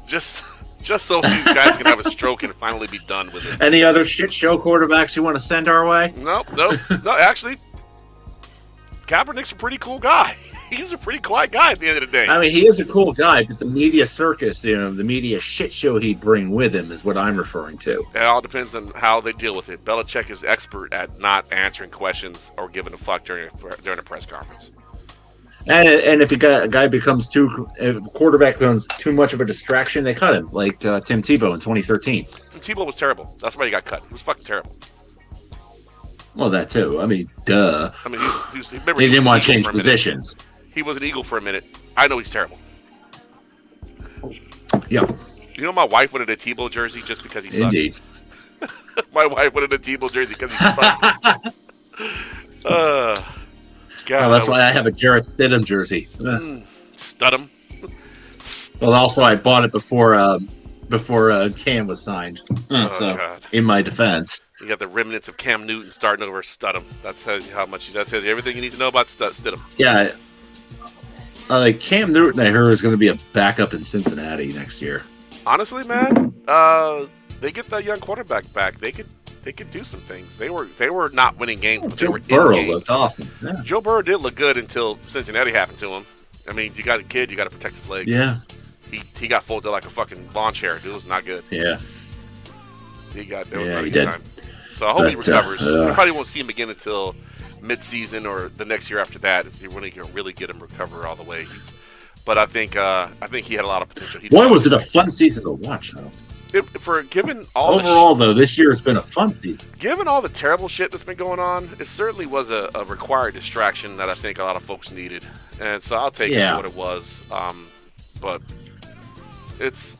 just so these guys can have a stroke and finally be done with it. Any other shit show quarterbacks you want to send our way? No. Actually, Kaepernick's a pretty cool guy. He's a pretty quiet guy at the end of the day. I mean, he is a cool guy, but the media circus, the media shit show he'd bring with him is what I'm referring to. It all depends on how they deal with it. Belichick is expert at not answering questions or giving a fuck during a press conference. And if a guy becomes if a quarterback becomes too much of a distraction, they cut him, like Tim Tebow in 2013. Tim Tebow was terrible. That's why he got cut. He was fucking terrible. Well, that too. I mean, duh. I mean, he didn't want to change positions. He was an Eagle for a minute. I know he's terrible. Yeah. You know, my wife wanted a Tebow jersey just because he sucked. Indeed. My wife wanted a Tebow jersey because he sucked. God, Well, that's why I have a Jarrett Stidham jersey. Stud him. Well, also I bought it before Cam was signed. Oh, So, God. in my defense, You got the remnants of Cam Newton starting over Studham. That's how much that tells you everything you need to know about Stidham. yeah. Cam Newton, I heard, is going to be a backup in Cincinnati next year. Honestly, man, they get that young quarterback back. They could do some things. They were not winning games, but they were Burrow in games. looked awesome. Yeah. Joe Burrow did look good until Cincinnati happened to him. I mean, you got a kid, you got to protect his legs. Yeah. He got folded like a fucking lawn chair. Dude, it was not good. Yeah. He did. Did. So I hope he But, recovers. You probably won't see him again until mid-season or the next year after that. If you really get him recover all the way. But I think he had a lot of potential. Boy, was it a fun season to watch, though. Given all Overall, though, this year has been a fun season. given all the terrible shit that's been going on, it certainly was a required distraction that I think a lot of folks needed. And so I'll take it for what it was. But it's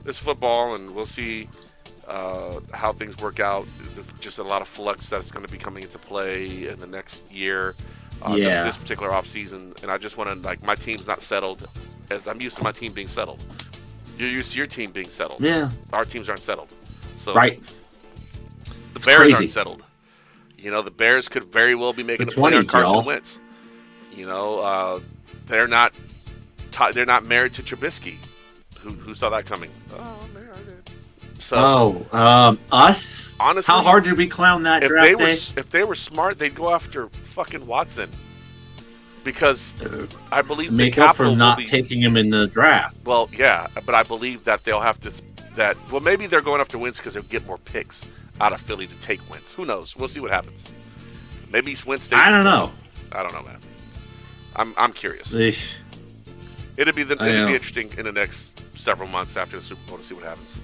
it's football, and we'll see how things work out. There's just a lot of flux that's going to be coming into play in the next year. This particular off season, and I just want to my team's not settled. As I'm used to my team being settled. You're used to your team being settled. Yeah. Our teams aren't settled. So Right. the Bears crazy. aren't settled. The Bears could very well be making The a play on 20s, Carson y'all. Wentz. They're not married to Trubisky. Who saw that coming? Oh man, I did. So Us? honestly, How hard did we clown that draft day? if they were smart, they'd go after fucking Watson. Because I believe Make the up capital for not will be, taking him in the draft. Well, yeah, but I believe that they'll have to. Well, maybe they're going after Wentz because they'll get more picks out of Philly to take Wentz. Who knows? We'll see what happens. Maybe Wentz stays. I don't know. I don't know, man. I'm curious. Eesh. It'd be I know. interesting in the next several months after the Super Bowl to see what happens.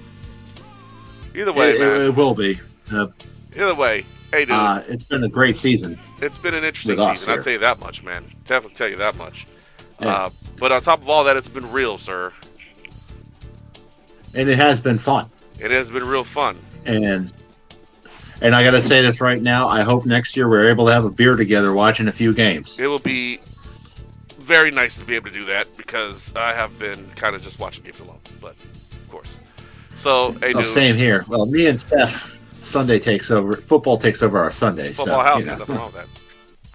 Either way, man. It will be. Either way, hey, dude. It's been a great season. It's been an interesting with us season. I'll here. tell you that much, man. Definitely tell you that much. Yeah. But on top of all that, it's been real, sir. And it has been fun. It has been real fun. And I got to say this right now. I hope next year we're able to have a beer together watching a few games. It will be very nice to be able to do that because I have been kind of just watching games alone. But, of course. So, hey, dude. Same here. Well, me and Steph, Sunday takes over. Football takes over our Sunday. It's football house. Nothing wrong with that.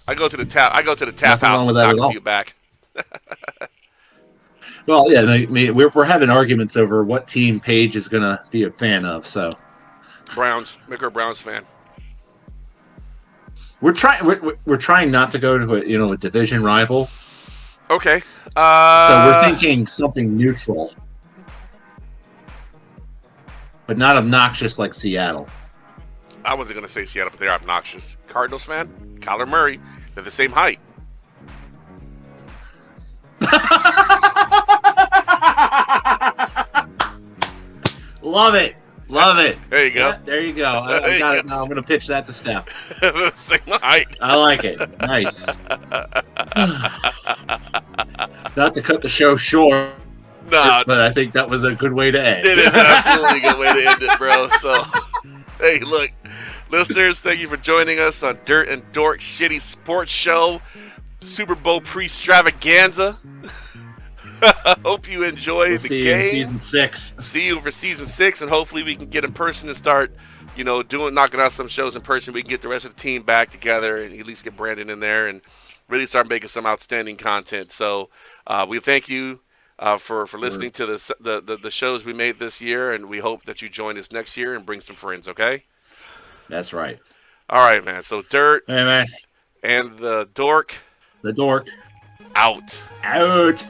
I go to the tap Nothing house wrong and with that knock at a all. few back. Well, yeah, I mean, we're having arguments over what team Paige is going to be a fan of. So Browns. Make her a Browns fan. we're trying not to go to a division rival. Okay. So we're thinking something neutral, but not obnoxious like Seattle. I wasn't going to say Seattle, but they're obnoxious. Cardinals fan? Kyler Murray. They're the same height. Love it. There you go. Yeah, there you go. I got it now. I'm going to pitch that to Steph. The same height. I like it. Nice. Not to cut the show short, Nah, but I think that was a good way to end. it is absolutely a good way to end it, bro. So, hey, look, listeners, thank you for joining us on Dirt and Dork Shitty Sports Show, Super Bowl Pre-Stravaganza. Hope you enjoy We'll the see game. you in season 6. See you for season 6, and hopefully we can get in person and start, knocking out some shows in person. We can get the rest of the team back together and at least get Brandon in there and really start making some outstanding content. So we thank you for listening to the shows we made this year, and we hope that you join us next year and bring some friends, okay? That's right. All right, man. So Dirt Hey, man. and the Dork The Dork. out. Out.